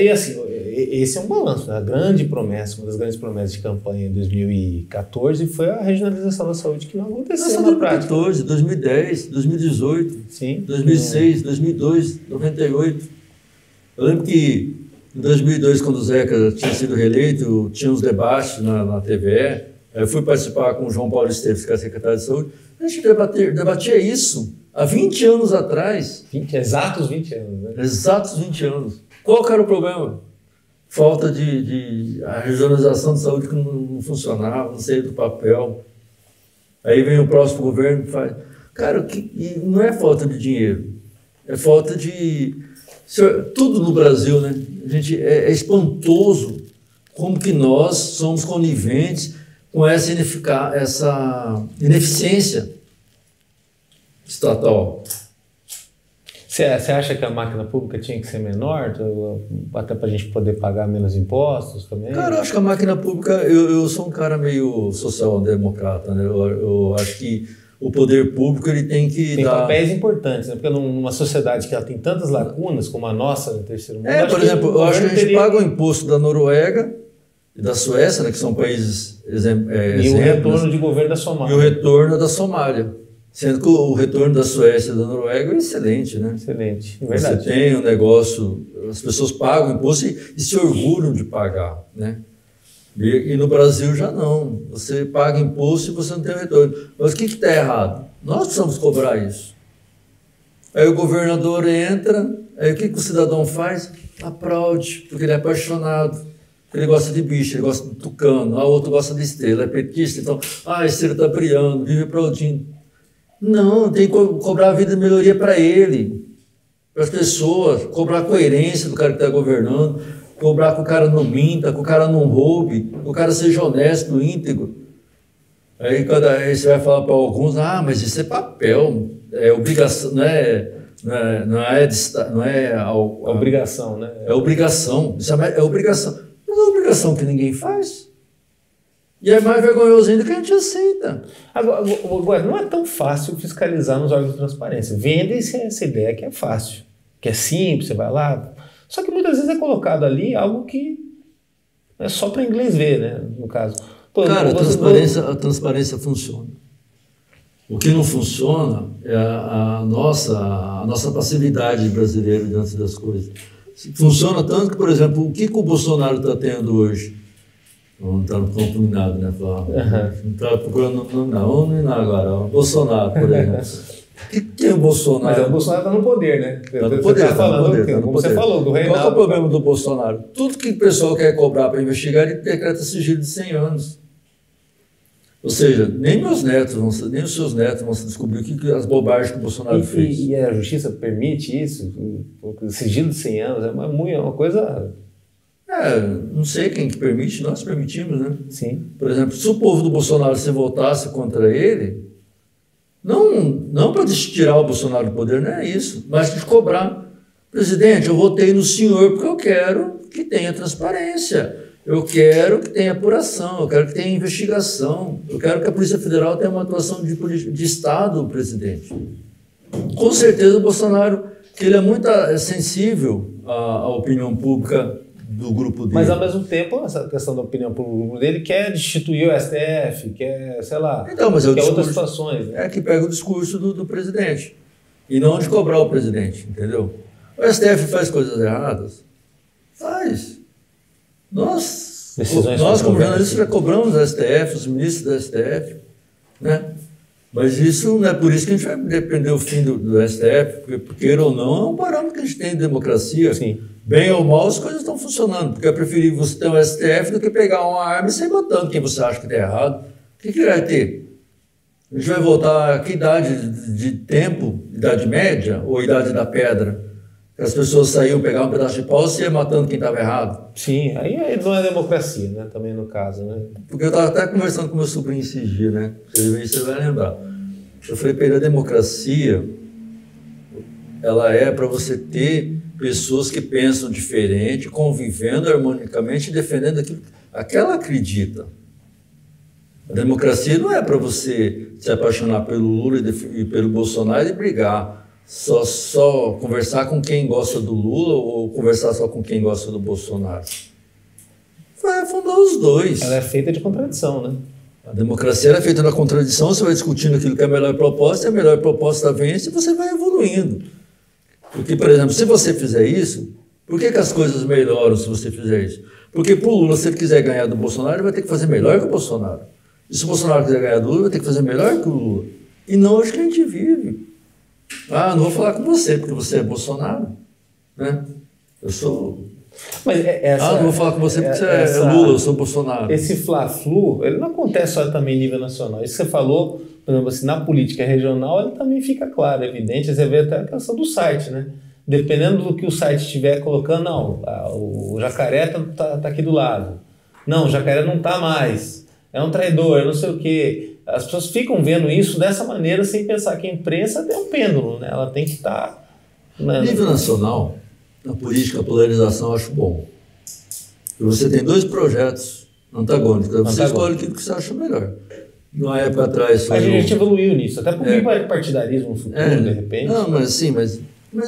E assim, esse é um balanço. Né? A grande promessa, uma das grandes promessas de campanha em 2014 foi a regionalização da saúde, que não aconteceu na prática. 2014, 2010, 2018, sim, 2006, 2002, 98. Eu lembro que em 2002, quando o Zeca tinha sido reeleito, tinha uns debates na TVE. Eu fui participar com o João Paulo Esteves, que é secretário de saúde. A gente debatia isso há 20 anos atrás. Exatos 20 anos, né? Exatos 20 anos. Qual que era o problema? Falta a regionalização de saúde que não funcionava, não saía do papel. Aí vem o próximo governo e faz. Cara, e não é falta de dinheiro, é falta de. Tudo no Brasil, né? Gente, é espantoso como que nós somos coniventes com essa ineficiência estatal. Você acha que a máquina pública tinha que ser menor, até para a gente poder pagar menos impostos também? Cara, eu acho que a máquina pública, eu sou um cara meio social-democrata, né? Eu acho que o poder público ele tem que tem dar... papéis importantes, né? Porque numa sociedade que ela tem tantas lacunas como a nossa no terceiro mundo... por exemplo, eu acho que a gente paga o imposto da Noruega e da Suécia, né, que são países exemplos. E o retorno de governo da Somália. E o retorno da Somália. Sendo que o retorno da Suécia e da Noruega é excelente, né? Excelente, é verdade. Você tem um negócio, as pessoas pagam imposto e se orgulham de pagar, né? E no Brasil já não. Você paga imposto e você não tem retorno. Mas o que está errado? Nós precisamos cobrar isso. Aí o governador entra, aí o que o cidadão faz? Aplaude, porque ele é apaixonado. Ele gosta de bicho, ele gosta de tucano, o outro gosta de estrela, é petista, então, a estrela está brilhando, vive aplaudindo. Não, tem que cobrar a vida de melhoria para ele, para as pessoas, cobrar a coerência do cara que está governando, cobrar que o cara não minta, que o cara não roube, que o cara seja honesto, íntegro. Aí você vai falar para alguns, mas isso é papel, é obrigação, não é obrigação, né? É obrigação, isso é obrigação. Mas é uma obrigação que ninguém faz. E é mais vergonhoso ainda que a gente aceita. Agora, não é tão fácil fiscalizar nos órgãos de transparência. Vendem-se essa ideia que é fácil, que é simples, você vai lá. Só que muitas vezes é colocado ali algo que é só para inglês ver, né? No caso. Cara, a transparência funciona. O que não funciona é a nossa passividade brasileira diante das coisas. Funciona tanto que, por exemplo, o que o Bolsonaro está tendo hoje? Não está no campo nem nada, né? Não está procurando não agora. O Bolsonaro, por exemplo. O que tem o Bolsonaro? Mas o Bolsonaro está no poder, né? Está no poder, como você falou, do Reinaldo. Qual é o problema do Bolsonaro? Tudo que o pessoal quer cobrar para investigar, ele decreta sigilo de 100 anos. Ou seja, nem meus netos, nem os seus netos vão descobrir as bobagens que o Bolsonaro fez. E a justiça permite isso? O sigilo de 100 anos é uma coisa... não sei quem que permite, nós permitimos, né? Sim. Por exemplo, se o povo do Bolsonaro se votasse contra ele, não para tirar o Bolsonaro do poder, não é isso, mas de cobrar. Presidente, eu votei no senhor porque eu quero que tenha transparência, eu quero que tenha apuração, eu quero que tenha investigação, eu quero que a Polícia Federal tenha uma atuação de Estado, presidente. Com certeza o Bolsonaro, que ele é muito sensível à opinião pública do grupo dele. Mas, ao mesmo tempo, essa questão da opinião pública dele quer destituir o STF, quer, sei lá, então, mas quer outras situações. Né? É que pega o discurso do presidente e não de cobrar o presidente, entendeu? O STF faz coisas erradas? Faz. Nós como jornalistas, já cobramos o STF, os ministros do STF, né? Mas isso não é por isso que a gente vai depender o fim do STF, porque queira ou não, é um parâmetro que a gente tem de democracia. Sim. Bem ou mal, as coisas estão funcionando, porque é preferível você ter um STF do que pegar uma arma e sair matando quem você acha que está errado. O que vai ter? A gente vai voltar a que idade de tempo? Idade média ou idade da pedra? Que as pessoas saíam, pegavam um pedaço de pau e iam matando quem estava errado. Sim, aí não é democracia, né? Também no caso, né? Porque eu estava até conversando com meu sobrinho esses dias, né? Você vai lembrar. Eu falei para ele, a democracia, ela é para você ter pessoas que pensam diferente, convivendo harmonicamente e defendendo aquilo que ela acredita. A democracia não é para você se apaixonar pelo Lula e pelo Bolsonaro e brigar, só conversar com quem gosta do Lula ou conversar só com quem gosta do Bolsonaro. Vai afundar os dois. Ela é feita de contradição, né? A democracia é feita da contradição, você vai discutindo aquilo que é a melhor proposta, e a melhor proposta vence e você vai evoluindo. Porque, por exemplo, se você fizer isso, por que as coisas melhoram se você fizer isso? Porque para o Lula, se ele quiser ganhar do Bolsonaro, ele vai ter que fazer melhor que o Bolsonaro. E se o Bolsonaro quiser ganhar do Lula, vai ter que fazer melhor que o Lula. E não hoje que a gente vive. Ah, não vou falar com você, porque você é Bolsonaro. Né? Eu sou... Mas não vou falar com você porque você é Lula, eu sou Bolsonaro. Esse fla-flu, ele não acontece só também em nível nacional. Isso que você falou, por exemplo, assim, na política regional, ele também fica claro, evidente. Você vê até a questão do site, né? Dependendo do que o site estiver colocando, não, o Jacaré tá aqui do lado. Não, o Jacaré não está mais. É um traidor, não sei o quê. As pessoas ficam vendo isso dessa maneira sem pensar que a imprensa é um pêndulo, né? Ela tem que estar... Né? Nível nacional, na política, a polarização eu acho bom. E você tem dois projetos antagônicos. Você escolhe aquilo que você acha melhor. Numa época atrás... A gente evoluiu nisso, até porque vai partidarismo no futuro, de repente. Não, mas sim, mas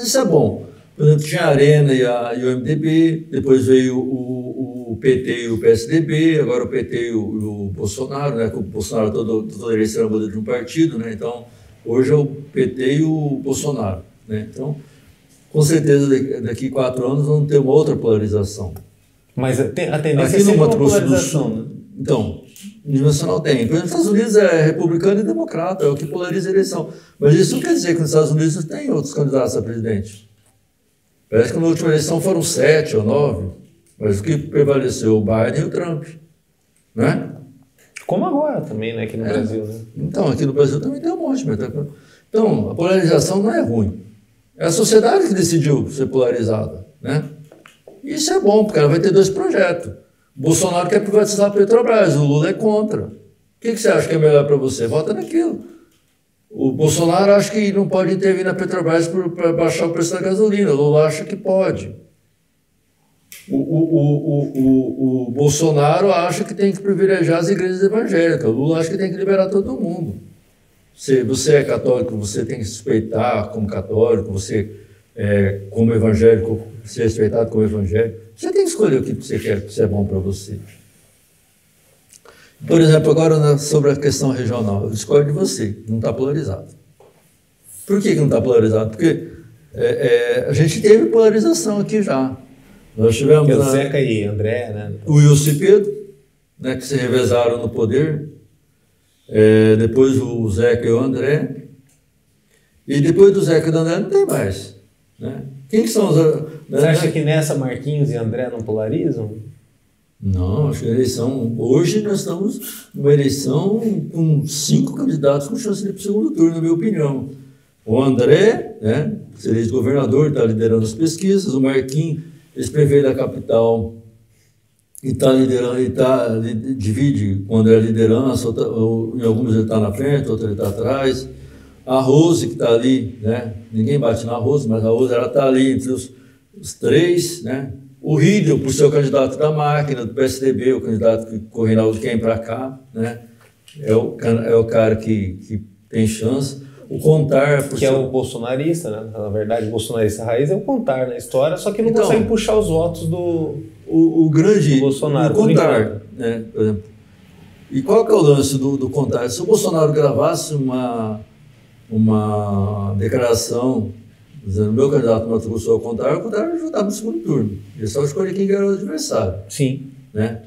isso é bom. Por exemplo, tinha a Arena e o MDB, depois veio o PT e o PSDB, agora o PT e o Bolsonaro, né? O Bolsonaro toda eleição muda de um partido, né? Então, hoje é o PT e o Bolsonaro, né? Então, com certeza, daqui a 4 anos vamos ter uma outra polarização. Mas a tendência é sempre uma polarização, né? Então, no nacional tem. Por exemplo, nos Estados Unidos é republicano e democrata, é o que polariza a eleição. Mas isso não quer dizer que nos Estados Unidos tem outros candidatos a presidente. Parece que na última eleição foram 7 ou 9, mas o que prevaleceu o Biden e o Trump, né? Como agora também, né, aqui no Brasil, né? Então, aqui no Brasil também tem um monte. Então, a polarização não é ruim. É a sociedade que decidiu ser polarizada, né? E isso é bom, porque ela vai ter 2 projetos. O Bolsonaro quer privatizar a Petrobras, o Lula é contra. O que você acha que é melhor para você? Vota naquilo. O Bolsonaro acha que não pode intervir na Petrobras para baixar o preço da gasolina. O Lula acha que pode. O Bolsonaro acha que tem que privilegiar as igrejas evangélicas. O Lula acha que tem que liberar todo mundo. Se você é católico, você tem que se respeitar como católico. Você, como evangélico, ser respeitado como evangélico. Você tem que escolher o que você quer, o que é bom para você. Por exemplo, agora sobre a questão regional, eu discordo de você, não está polarizado. Por que não está polarizado? Porque a gente teve polarização aqui já. Nós tivemos o Zeca e André, né? O Wilson e Pedro, né, que se revezaram no poder. Depois o Zeca e o André. E depois do Zeca e do André não tem mais. Né? Quem que são os... Você acha que nessa Marquinhos e André não polarizam? Não, acho que a eleição... Hoje nós estamos numa eleição com 5 candidatos com chance de ir para o segundo turno, na minha opinião. O André, né, seria ex-governador, está liderando as pesquisas. O Marquinhos, ex-prefeito da capital, e está liderando, divide com o André a liderança, em alguns ele está na frente, outros ele está atrás. A Rose, que está ali, né, ninguém bate na Rose, mas a Rose está ali entre os 3, né? O Riedel, por ser o candidato da máquina, do PSDB, o candidato que o Reinaldo quer para cá, né? É o cara que tem chance. O Contar... Que é o bolsonarista, né? Na verdade, o bolsonarista raiz é o Contar na história, só que não consegue puxar os votos do Bolsonaro. O Contar, né? Por exemplo. E qual que é o lance do Contar? Se o Bolsonaro gravasse uma declaração dizendo meu candidato no Mato Grosso ao Contar, o Contar ajudava no segundo turno. Ele só escolhia quem era o adversário. Sim. Né?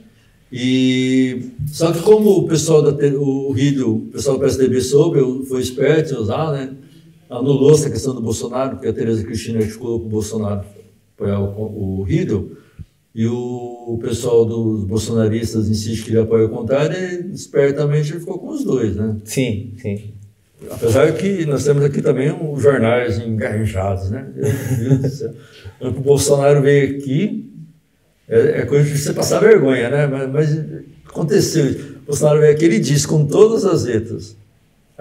Só que como o pessoal o Riedel, o pessoal do PSDB soube, foi esperto em usar, né? Anulou essa questão do Bolsonaro, porque a Tereza Cristina articulou com o Bolsonaro apoiar o Riedel, e o pessoal dos bolsonaristas insiste que ele apoia o Contar, e espertamente ele ficou com os dois, né? Sim, sim. Apesar que nós temos aqui também os jornais engajados, né? Meu Deus do céu. O Bolsonaro veio aqui, é coisa de você passar vergonha, né? Mas aconteceu isso. O Bolsonaro veio aqui, ele disse com todas as letras: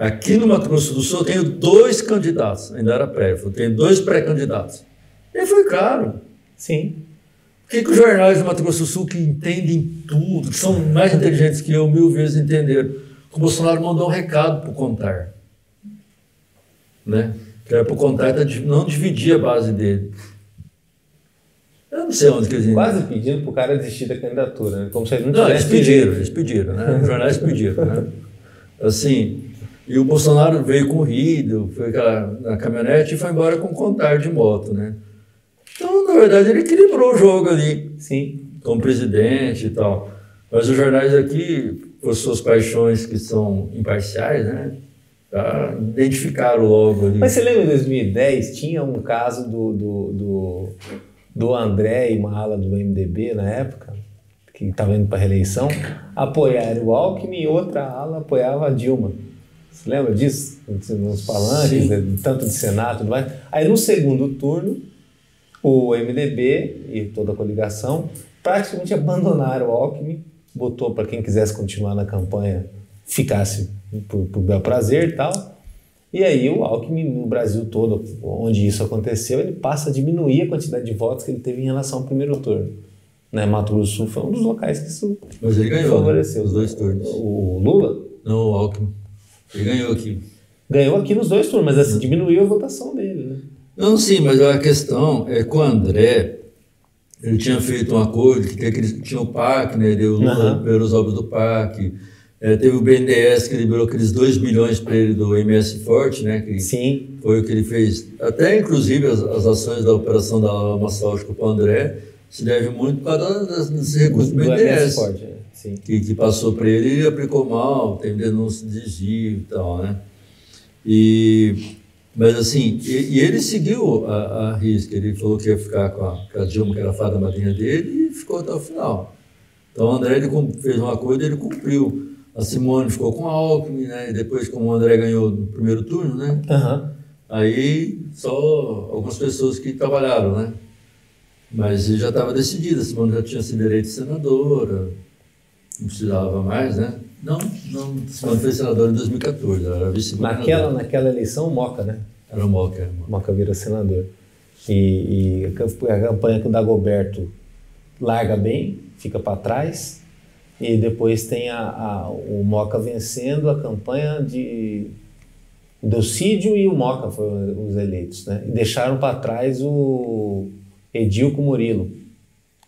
aqui no Mato Grosso do Sul eu tenho 2 candidatos, ainda era prévio, eu tenho 2 pré-candidatos. E foi claro. Sim. Por que os jornais do Mato Grosso do Sul, que entendem tudo, que são mais inteligentes que eu, 1000 vezes entenderam, que o Bolsonaro mandou um recado para o Contar, né? Que era para o Contar não dividir a base dele. Eu não sei onde que eles... Quase pedindo para o cara desistir da candidatura, né? Como se ele não Não, tivesse eles pediram, né? Os jornais pediram, né? Assim, e o Bolsonaro veio corrido, foi na caminhonete e foi embora com o Contar de moto, né? Então, na verdade, ele equilibrou o jogo ali. Sim. Como presidente e tal. Mas os jornais aqui, por suas paixões que são imparciais, né? Tá, identificaram logo ali. Mas você lembra em 2010, tinha um caso do André e uma ala do MDB na época, que estava indo para a reeleição, apoiaram o Alckmin e outra ala apoiava a Dilma. Você lembra disso? Nos palanques, tanto de Senado e tudo mais. Aí no segundo turno, o MDB e toda a coligação praticamente abandonaram o Alckmin, botou para quem quisesse continuar na campanha, ficasse por bel prazer e tal. E aí o Alckmin, no Brasil todo, onde isso aconteceu, ele passa a diminuir a quantidade de votos que ele teve em relação ao primeiro turno. Né? Mato Grosso do Sul foi um dos locais que isso Mas ele ganhou, favoreceu. Né? Os 2 turnos. O Lula? Não, o Alckmin. Ele ganhou aqui. Ganhou aqui nos 2 turnos, mas assim, diminuiu a votação dele, né? Não, sim, mas a questão é que o André, ele tinha feito um acordo, que tinha o PAC, né? Deu o Lula pelas obras do PAC. Teve o BNDES que liberou aqueles 2 bilhões para ele do MS Forte, né? Que sim. Foi o que ele fez. Até, inclusive, as ações da operação da lava massáutica para o André se deve muito por causa desses recursos do BNDES. Forte, sim. Que passou para ele e aplicou mal, tem denúncia de desvio e tal, né? Mas assim, ele seguiu a risca, ele falou que ia ficar com a Dilma, que era a fada madrinha dele, e ficou até o final. Então o André ele fez um acordo e ele cumpriu. A Simone ficou com a Alckmin, né? E depois, como o André ganhou no primeiro turno, né? Aí só algumas pessoas que trabalharam, né? Mas já estava decidido, a Simone já tinha sido eleita senadora, não precisava mais, né? Não, Simone foi senadora em 2014, ela era vice-governadora. Naquela eleição, o Moca, né? Era o Moca. Moca vira senador. E a campanha que o Dagoberto larga bem, fica para trás, e depois tem o Moca vencendo a campanha de... O Delcídio e o Moca foram os eleitos, né? E deixaram para trás o Edil com o Murilo.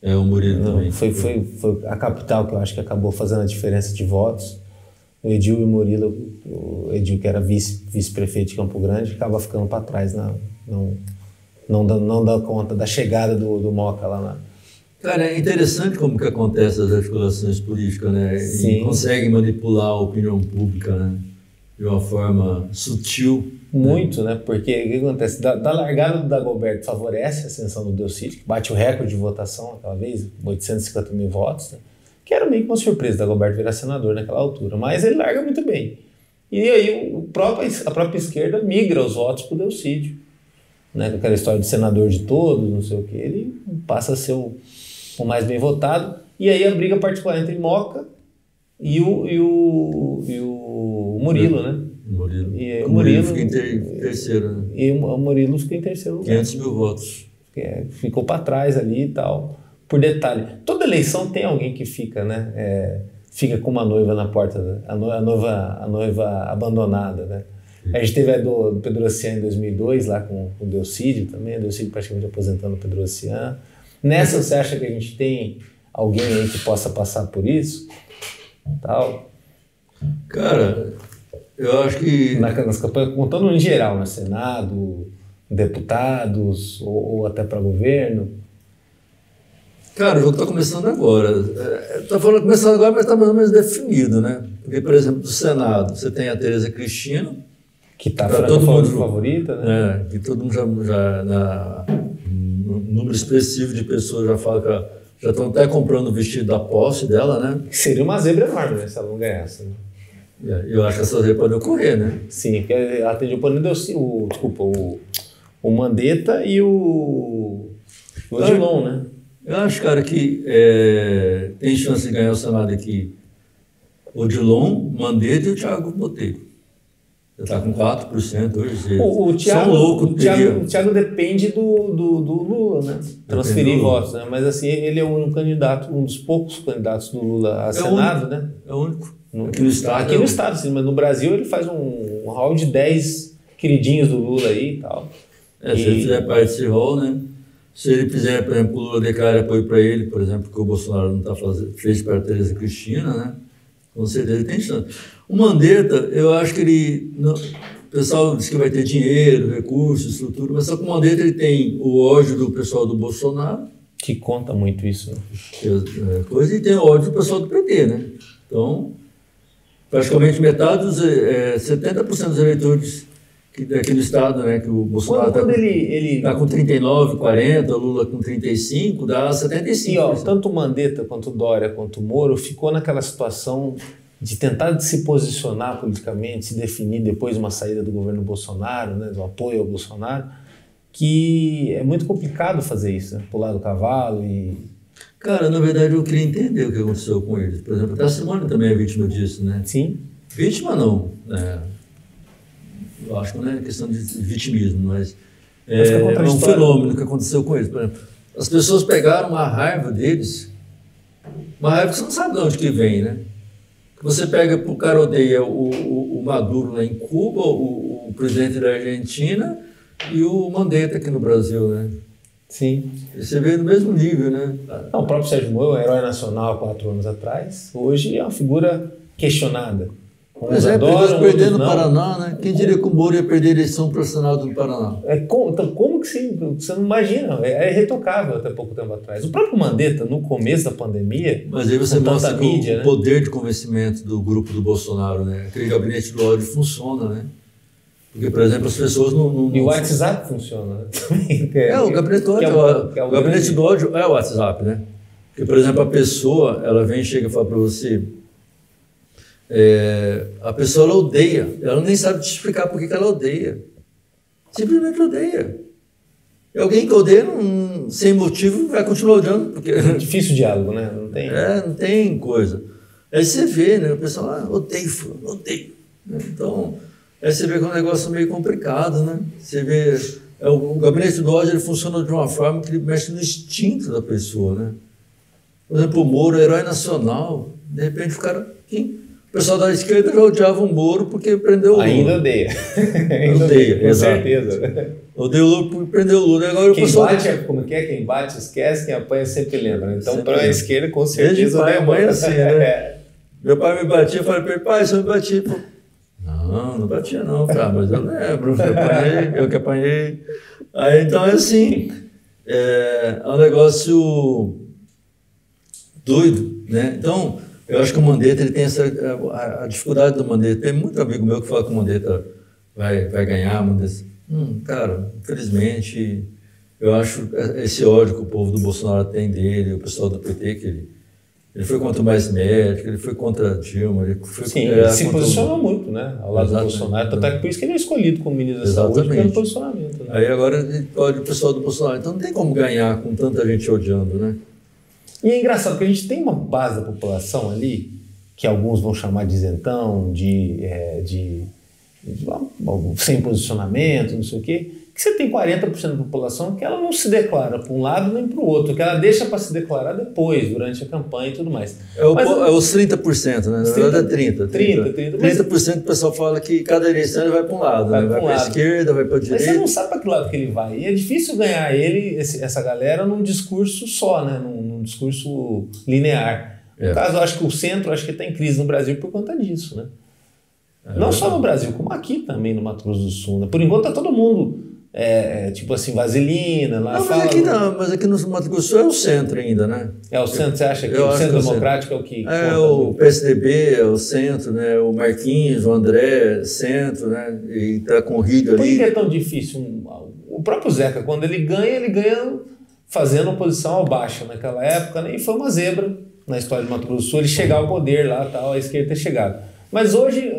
O Murilo também. Foi a capital que eu acho que acabou fazendo a diferença de votos. O Edil e o Murilo, o Edil que era vice-prefeito de Campo Grande, acaba ficando para trás, não dá conta da chegada do Moca lá na... Cara, é interessante como que acontece as articulações políticas, né? Sim. E conseguem manipular a opinião pública, né? De uma forma sutil. Muito, né? Porque o que acontece? Da largada do Dagoberto favorece a ascensão do Delcídio, que bate o recorde de votação aquela vez, 850 mil votos, né? Que era meio que uma surpresa o Dagoberto virar senador naquela altura, mas ele larga muito bem. E aí a própria esquerda migra os votos para o Delcídio, né? Com aquela história de senador de todos, não sei o que, ele passa a ser o mais bem votado, e aí a briga particular entre Moca e o Murilo, né? O Murilo fica em terceiro, né? E o Murilo ficou em terceiro lugar. 500 mil votos. Ficou para trás ali e tal. Por detalhe, toda eleição tem alguém que fica, né? Fica com uma noiva na porta, a noiva abandonada, né? A gente teve a do Pedrocian em 2002, lá com o Delcídio também, o Delcídio praticamente aposentando o Pedrocian. Nessa, você acha que a gente tem alguém aí que possa passar por isso? Tal? Cara, eu acho que... Nas campanhas, contando em geral, no Senado, deputados, ou até para governo. Cara, o jogo está começando agora. Está começando agora, mas está mais ou menos definido, né? Porque, por exemplo, do Senado, você tem a Tereza Cristina, que está todo mundo favorita, né? Que todo mundo já um número expressivo de pessoas já fala que já estão até comprando o vestido da posse dela, né? Seria uma zebra enorme, né, se ela não ganhasse. Né? Eu acho que essa zebra pode ocorrer, né? Sim, porque ela tem de oponente o Mandetta e o Odilon, né? Eu acho, cara, que tem chance de ganhar o Senado aqui Odilon, Mandetta e o Thiago Botelho. Já está com 4% hoje. O Thiago depende do Lula, né? Transferir votos, né? Mas assim, ele é um candidato, um dos poucos candidatos do Lula a Senado, né? É o único. Aqui no Estado. Aqui no Estado, sim, mas no Brasil ele faz um hall de 10 queridinhos do Lula aí e tal. Se ele fizer parte desse hall, né? Se ele fizer, por exemplo, o Lula declara apoio para ele, por exemplo, que o Bolsonaro não está fez para a Tereza Cristina, né? Com certeza ele tem chance. O Mandetta, eu acho que ele... Não, o pessoal diz que vai ter dinheiro, recursos, estrutura, mas só que o Mandetta ele tem o ódio do pessoal do Bolsonaro. Que conta muito isso, né? E tem o ódio do pessoal do PT, né? Então, praticamente metade dos... 70% dos eleitores aqui no Estado, né? Que o Bolsonaro está com 39, 40, o Lula com 35, dá 75%. E ó, tanto o Mandetta quanto o Dória quanto o Moro ficou naquela situação de tentar se posicionar politicamente, se definir depois de uma saída do governo Bolsonaro, né, do apoio ao Bolsonaro, que é muito complicado fazer isso, né, pular do cavalo e... Cara, na verdade eu queria entender o que aconteceu com eles. Por exemplo, até a Simone também é vítima disso, né? Sim. Vítima não, eu acho que não é questão de vitimismo, mas é um fenômeno que aconteceu com eles. Por exemplo, as pessoas pegaram uma raiva deles, uma raiva que você não sabe de onde que vem, né? Você pega, o cara odeia o Maduro lá em Cuba, o presidente da Argentina e o Mandetta aqui no Brasil, né? Sim. E você vê no mesmo nível, né? Não, o próprio Sérgio Moro, herói nacional há 4 anos atrás, hoje é uma figura questionada. Pois é, perder no Paraná, né? Quem diria que o Moro ia perder a eleição para o Senado do Paraná? Então, como que você não imagina? É irretocável até pouco tempo atrás. O próprio Mandetta, no começo da pandemia... Mas aí você mostra que mídia, o poder de convencimento do grupo do Bolsonaro, né? Aquele gabinete do ódio funciona, né? Porque, por exemplo, as pessoas não... E o WhatsApp funciona, né? O gabinete do ódio, o gabinete do ódio é o WhatsApp, né? Porque, por exemplo, a pessoa, ela vem e chega e fala para você... a pessoa ela odeia, ela nem sabe te explicar por que ela odeia, simplesmente odeia. E alguém que odeia sem motivo vai continuar odiando, porque é difícil o diálogo, né? Não tem coisa. Aí você vê, né? O pessoal odeio, odeio. Então, aí você vê que é um negócio meio complicado, né? Você vê, o gabinete do ódio ele funciona de uma forma que ele mexe no instinto da pessoa, né? Por exemplo, o Moro, herói nacional, de repente o cara... O pessoal da esquerda já odiava o Moro porque prendeu o Lula. Ainda odeia. Odeia, com certeza. Odeia o Lula porque prendeu o Lula. Agora quem bate, como que é? Quem bate esquece, quem apanha sempre lembra. Então, para a esquerda, com certeza... Desde pai e mãe assim, né? Meu pai me batia, eu falei para ele, pai, você me batia. Não batia não, cara, mas eu lembro. Eu que apanhei. Aí, então, é assim, é um negócio doido, né? Então... Eu acho que o Mandetta ele tem a dificuldade do Mandetta. Tem muito amigo meu que fala que o Mandetta vai ganhar, mas cara, infelizmente, eu acho esse ódio que o povo do Bolsonaro tem dele, o pessoal do PT, que ele foi contra o Mais Médico, ele foi contra a Dilma, ele se posicionou muito, né, ao lado do Bolsonaro, tanto é que por isso que ele é escolhido como ministro da Saúde, pelo posicionamento. Né? Aí agora ele olha o pessoal do Bolsonaro, então não tem como ganhar com tanta gente odiando, né? E é engraçado, porque a gente tem uma base da população ali, que alguns vão chamar de isentão, sem posicionamento, não sei o quê, que você tem 40% da população que ela não se declara para um lado nem para o outro, que ela deixa para se declarar depois, durante a campanha e tudo mais. É os 30%, né? Na verdade é 30%. 30% o pessoal fala que cada eleição ele vai para um lado, vai para a esquerda, vai para a direita. Mas você não sabe para que lado que ele vai. E é difícil ganhar essa galera num discurso só, né? Num discurso linear. No caso, eu acho que o centro está em crise no Brasil por conta disso, né? Não só no Brasil, como aqui também, no Mato Grosso do Sul. Né? Por enquanto está todo mundo... tipo assim, vaselina lá. Mas aqui no Mato Grosso do Sul é o centro ainda, né? É o centro, você acha que o centro democrático é o que... o PSDB, é o centro, né? O Marquinhos, o André, centro, né? E tá com o Rio ali. Por que é tão difícil? O próprio Zeca, quando ele ganha fazendo oposição ao Baixa naquela época, né? E foi uma zebra na história do Mato Grosso do Sul, ele chegar ao poder lá, tal, a esquerda ter chegado. Mas hoje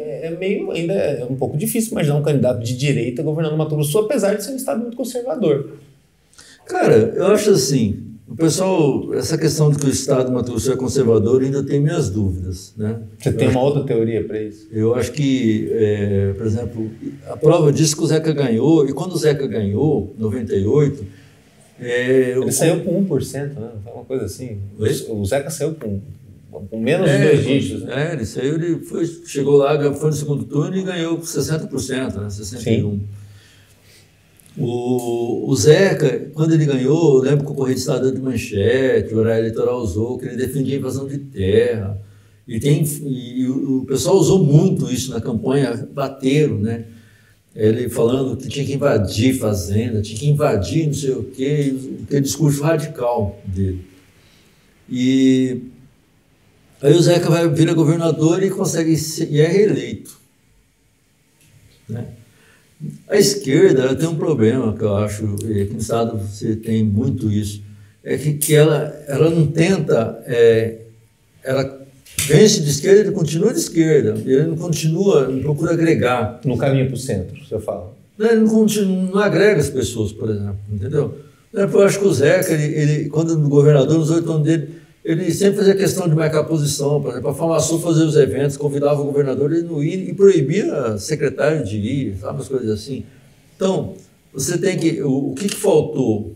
ainda é um pouco difícil imaginar um candidato de direita governando o Mato Grosso do Sul, apesar de ser um estado muito conservador. Cara, eu acho assim, O pessoal, essa questão de que o Estado do Mato Grosso é conservador, ainda tem minhas dúvidas, né? Você tem uma outra teoria para isso? Eu acho que, por exemplo, a prova disso que o Zeca ganhou, e quando o Zeca ganhou, em 98... ele saiu com 1%, né? Uma coisa assim. Oi? O Zeca saiu com menos de 2 dígitos. Né? Ele saiu, chegou lá, foi no segundo turno e ganhou com 60%, né? 61%. Sim. O Zeca, quando ele ganhou, eu lembro que o Correio do Estado deu de manchete, o horário eleitoral usou, que ele defendia a invasão de terra. E o pessoal usou muito isso na campanha, bateram, né? Ele falando que tinha que invadir fazenda, tinha que invadir não sei o quê, aquele discurso radical dele. E aí o Zeca vira governador e e é reeleito, né? A esquerda ela tem um problema que eu acho, que no Estado você tem muito isso, é que ela não tenta, ela vence de esquerda, ele continua de esquerda, ele não procura agregar. No caminho para o centro, você fala. Ele não agrega as pessoas, por exemplo, entendeu? Eu acho que o Zeca, ele quando governador, nos 8 anos dele, ele sempre fazia questão de marcar posição, por exemplo, a FamaSul fazer os eventos, convidava o governador, ele não ia e proibia secretário de ir, sabe, umas coisas assim. Então, você tem que... O que faltou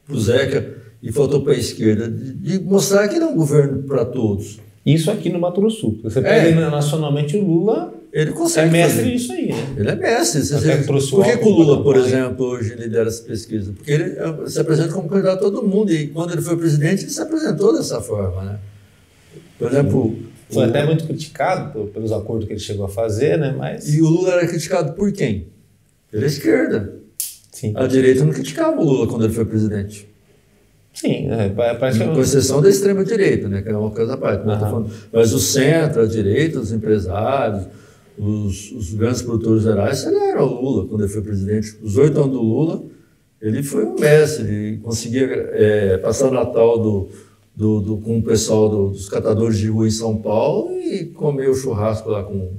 para o Zeca e faltou para a esquerda? De mostrar que não é um governo para todos. Isso aqui no Mato Grosso do Sul. Você pega nacionalmente o Lula, ele consegue mestre nisso aí, né? Ele é mestre. Por que o Lula, por exemplo, hoje lidera essa pesquisa? Porque ele se apresenta como candidato a todo mundo e quando ele foi presidente, ele se apresentou dessa forma, né? Por exemplo... Foi até muito criticado pelos acordos que ele chegou a fazer, né? Mas... E o Lula era criticado por quem? Pela esquerda. Sim. A direita não criticava o Lula quando ele foi presidente. Sim, parece que... Com exceção da extrema-direita, né, que é uma coisa à parte. Mas o centro, a direita, os empresários, os grandes produtores rurais celebraram o Lula quando ele foi presidente. Os 8 anos do Lula, ele foi um mestre, ele conseguia passar o Natal com o pessoal dos catadores de rua em São Paulo e comer o churrasco lá com...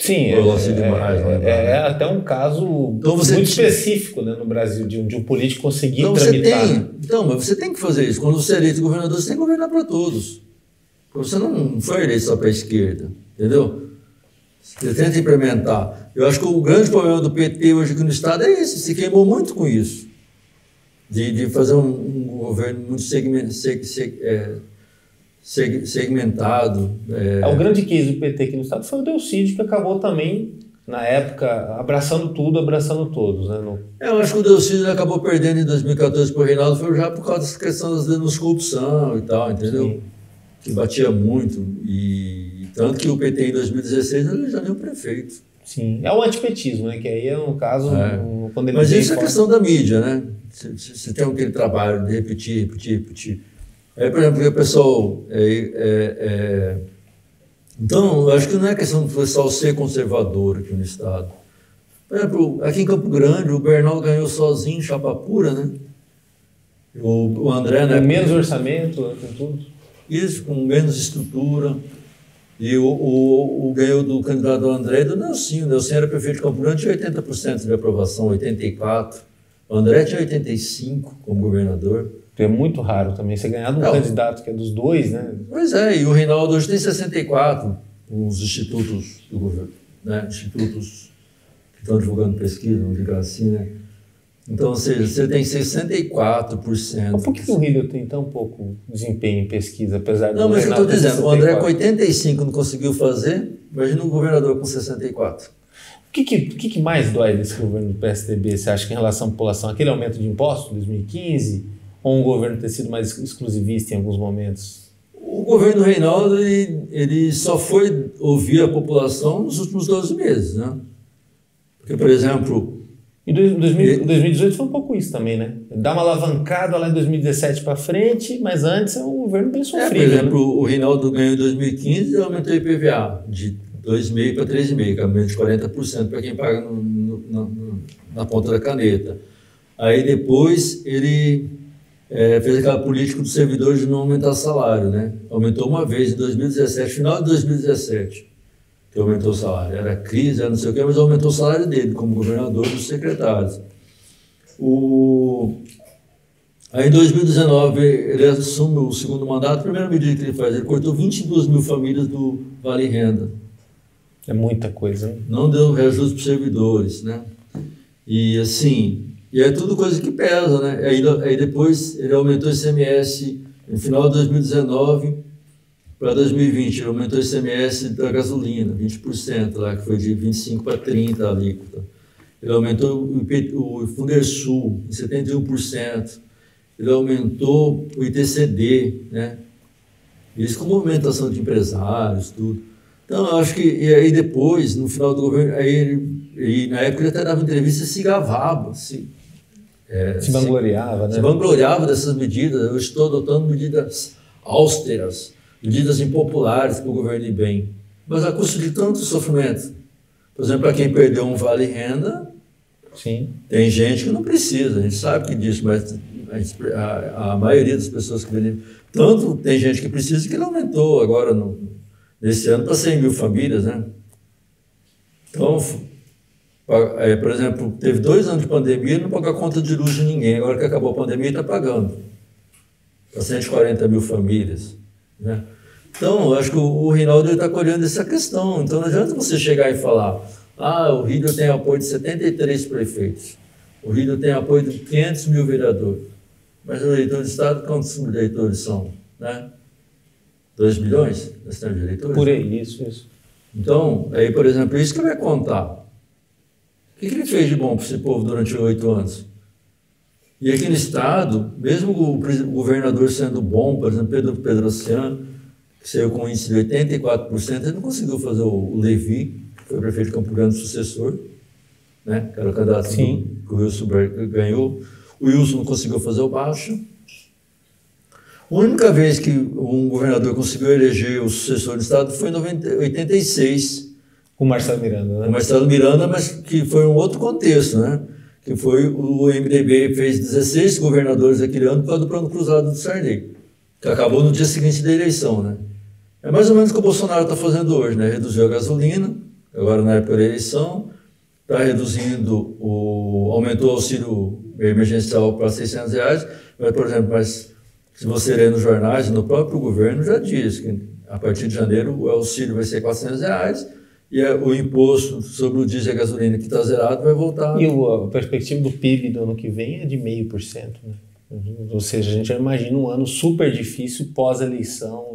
Sim, é até um caso muito específico, né, no Brasil, de um político conseguir tramitar. Mas você tem que fazer isso. Quando você é eleito governador, você tem que governar para todos. Você não foi eleito só para a esquerda, entendeu? Você tenta implementar. Eu acho que o grande problema do PT hoje aqui no Estado é esse, se queimou muito com isso. De fazer um governo muito segmentado. O grande case do PT aqui no Estado foi o Delcídio, que acabou também, na época, abraçando tudo, abraçando todos. Né? Eu acho que o Delcídio acabou perdendo em 2014 para o Reinaldo, foi já por causa dessa questão das denúncias de corrupção e tal, entendeu? Sim. Que batia muito. E tanto que o PT em 2016 ele já deu prefeito. Sim, é o antipetismo, né? Que aí é um caso... Quando ele Mas isso é questão da mídia, né? Você tem aquele trabalho de repetir. Aí, por exemplo, o pessoal... Então, eu acho que não é questão do pessoal ser conservador aqui no Estado. Por exemplo, aqui em Campo Grande, o Bernal ganhou sozinho, chapa pura, né? O André... Com menos orçamento, com tudo. Isso, com menos estrutura. E o ganhou do candidato André e do Nelsinho. O Nelsinho era prefeito de Campo Grande, tinha 80% de aprovação, 84%. O André tinha 85% como governador. É muito raro também você ganhar de um candidato que é dos dois, né? Pois é, e o Reinaldo hoje tem 64%, os institutos do governo, né? Institutos que estão divulgando pesquisa, vamos dizer assim, né? Então, ou seja, você tem 64%. Mas por que o Rio tem tão pouco desempenho em pesquisa, apesar do... Não, mas eu estou dizendo, o André com 85% não conseguiu fazer, imagina um governador com 64%. O que mais dói desse governo do PSDB, você acha que em relação à população? Aquele aumento de impostos em 2015? Ou um governo ter sido mais exclusivista em alguns momentos? O governo do Reinaldo, ele só foi ouvir a população nos últimos 12 meses, né? Porque, por exemplo... Em 2018 foi um pouco isso também, né? Dá uma alavancada lá em 2017 para frente, mas antes é um governo bem sofrido. Por exemplo, né? O Reinaldo ganhou em 2015 e aumentou o IPVA de 2,5% para 3,5%, que é aumento de 40% para quem paga na ponta da caneta. Aí depois ele fez aquela política dos servidores de não aumentar salário, né? Aumentou uma vez em 2017, final de 2017, que aumentou o salário. Era crise, era não sei o quê, mas aumentou o salário dele como governador dos secretários. Aí em 2019 ele assume o segundo mandato, a primeira medida que ele faz, ele cortou 22 mil famílias do Vale Renda. É muita coisa, né? Não deu reajuste para os servidores, né? E assim, e é tudo coisa que pesa, né? Aí depois ele aumentou o ICMS no final de 2019 para 2020, ele aumentou o ICMS da gasolina, 20% lá, que foi de 25% para 30% a alíquota. Ele aumentou o Fundersul em 71%. Ele aumentou o ITCD, né? Isso com movimentação de empresários, tudo. Então, eu acho que, e aí depois, no final do governo, e na época ele até dava entrevista e se gavava, se vangloriava, né? Se vangloriava dessas medidas. Eu estou adotando medidas austeras, medidas impopulares para o governo ir bem, mas a custo de tanto sofrimento. Por exemplo, para quem perdeu um vale renda, sim, tem gente que não precisa, a gente sabe que disso, mas a maioria das pessoas que vendem, tanto tem gente que precisa que ele aumentou agora nesse ano para 100 mil famílias, né? Então, por exemplo, teve 2 anos de pandemia e não pagou a conta de luz de ninguém. Agora que acabou a pandemia, está pagando para 140 mil famílias, né? Então, eu acho que o Reinaldo está colhendo essa questão. Então, não adianta você chegar e falar: o Rio tem apoio de 73 prefeitos, o Rio tem apoio de 500 mil vereadores, mas o eleitor do Estado, quantos eleitores são? Né? 2 milhões de eleitores? Por aí, isso. Então, aí, por exemplo, isso que vai contar. O que ele fez de bom para esse povo durante 8 anos? E aqui no Estado, mesmo o governador sendo bom, por exemplo, Pedro Pedrociano, que saiu com um índice de 84%, ele não conseguiu fazer o Levi, que foi o prefeito de Campo Grande, sucessor, né? Que era o candidato que o Wilson ganhou. O Wilson não conseguiu fazer o baixo. A única vez que um governador conseguiu eleger o sucessor do Estado foi em 86. Com o Marcelo Miranda, né? O Marcelo Miranda, mas que foi um outro contexto, né? Que foi o MDB fez 16 governadores aquele ano por causa do plano cruzado do Sarney, que acabou no dia seguinte da eleição, né? É mais ou menos o que o Bolsonaro está fazendo hoje, né? Reduziu a gasolina, agora na época da eleição, está reduzindo aumentou o auxílio emergencial para R$600, mas, por exemplo, se você ler nos jornais, no próprio governo já diz que a partir de janeiro o auxílio vai ser R$400 e o imposto sobre o diesel e a gasolina que está zerado vai voltar. E a perspectiva do PIB do ano que vem é de 0,5%, né? Ou seja, a gente já imagina um ano super difícil pós-eleição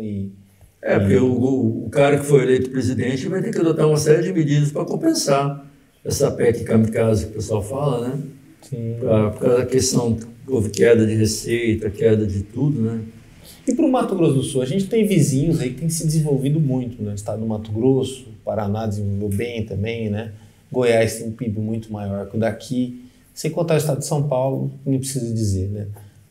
porque o cara que foi eleito presidente vai ter que adotar uma série de medidas para compensar essa PEC kamikaze que o pessoal fala, né? Sim. Por causa da questão, houve queda de receita, queda de tudo, né? E para o Mato Grosso do Sul, a gente tem vizinhos aí que tem se desenvolvido muito, né? O estado do Mato Grosso, o Paraná desenvolveu bem também, né? Goiás tem um PIB muito maior que o daqui, sem contar o estado de São Paulo, nem preciso dizer, né?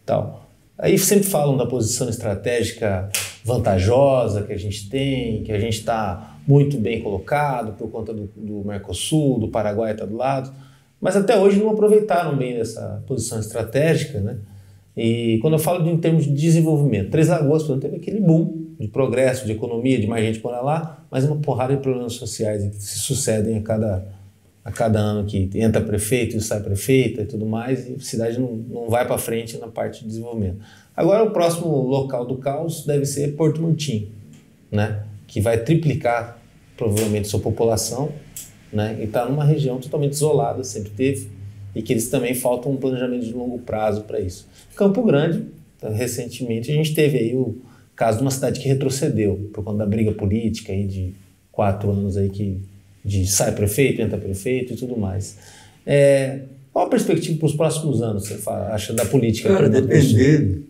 Tal. Aí sempre falam da posição estratégica vantajosa que a gente tem, que a gente está muito bem colocado por conta do Mercosul, do Paraguai está do lado, mas até hoje não aproveitaram bem dessa posição estratégica, né? E quando eu falo em termos de desenvolvimento, Três Lagoas, por exemplo, teve aquele boom de progresso, de economia, de mais gente morar lá, mas uma porrada de problemas sociais que se sucedem a cada ano, que entra prefeito e sai prefeita e tudo mais, e a cidade não vai para frente na parte de desenvolvimento. Agora o próximo local do caos deve ser Porto Murtinho, né? Que vai triplicar provavelmente sua população, né? E está numa região totalmente isolada, sempre teve, e que eles também faltam um planejamento de longo prazo para isso. Campo Grande, recentemente, a gente teve aí o caso de uma cidade que retrocedeu por conta da briga política aí de 4 anos aí de sai prefeito, entra prefeito e tudo mais. Qual a perspectiva para os próximos anos, você acha, da política? Cara, depender.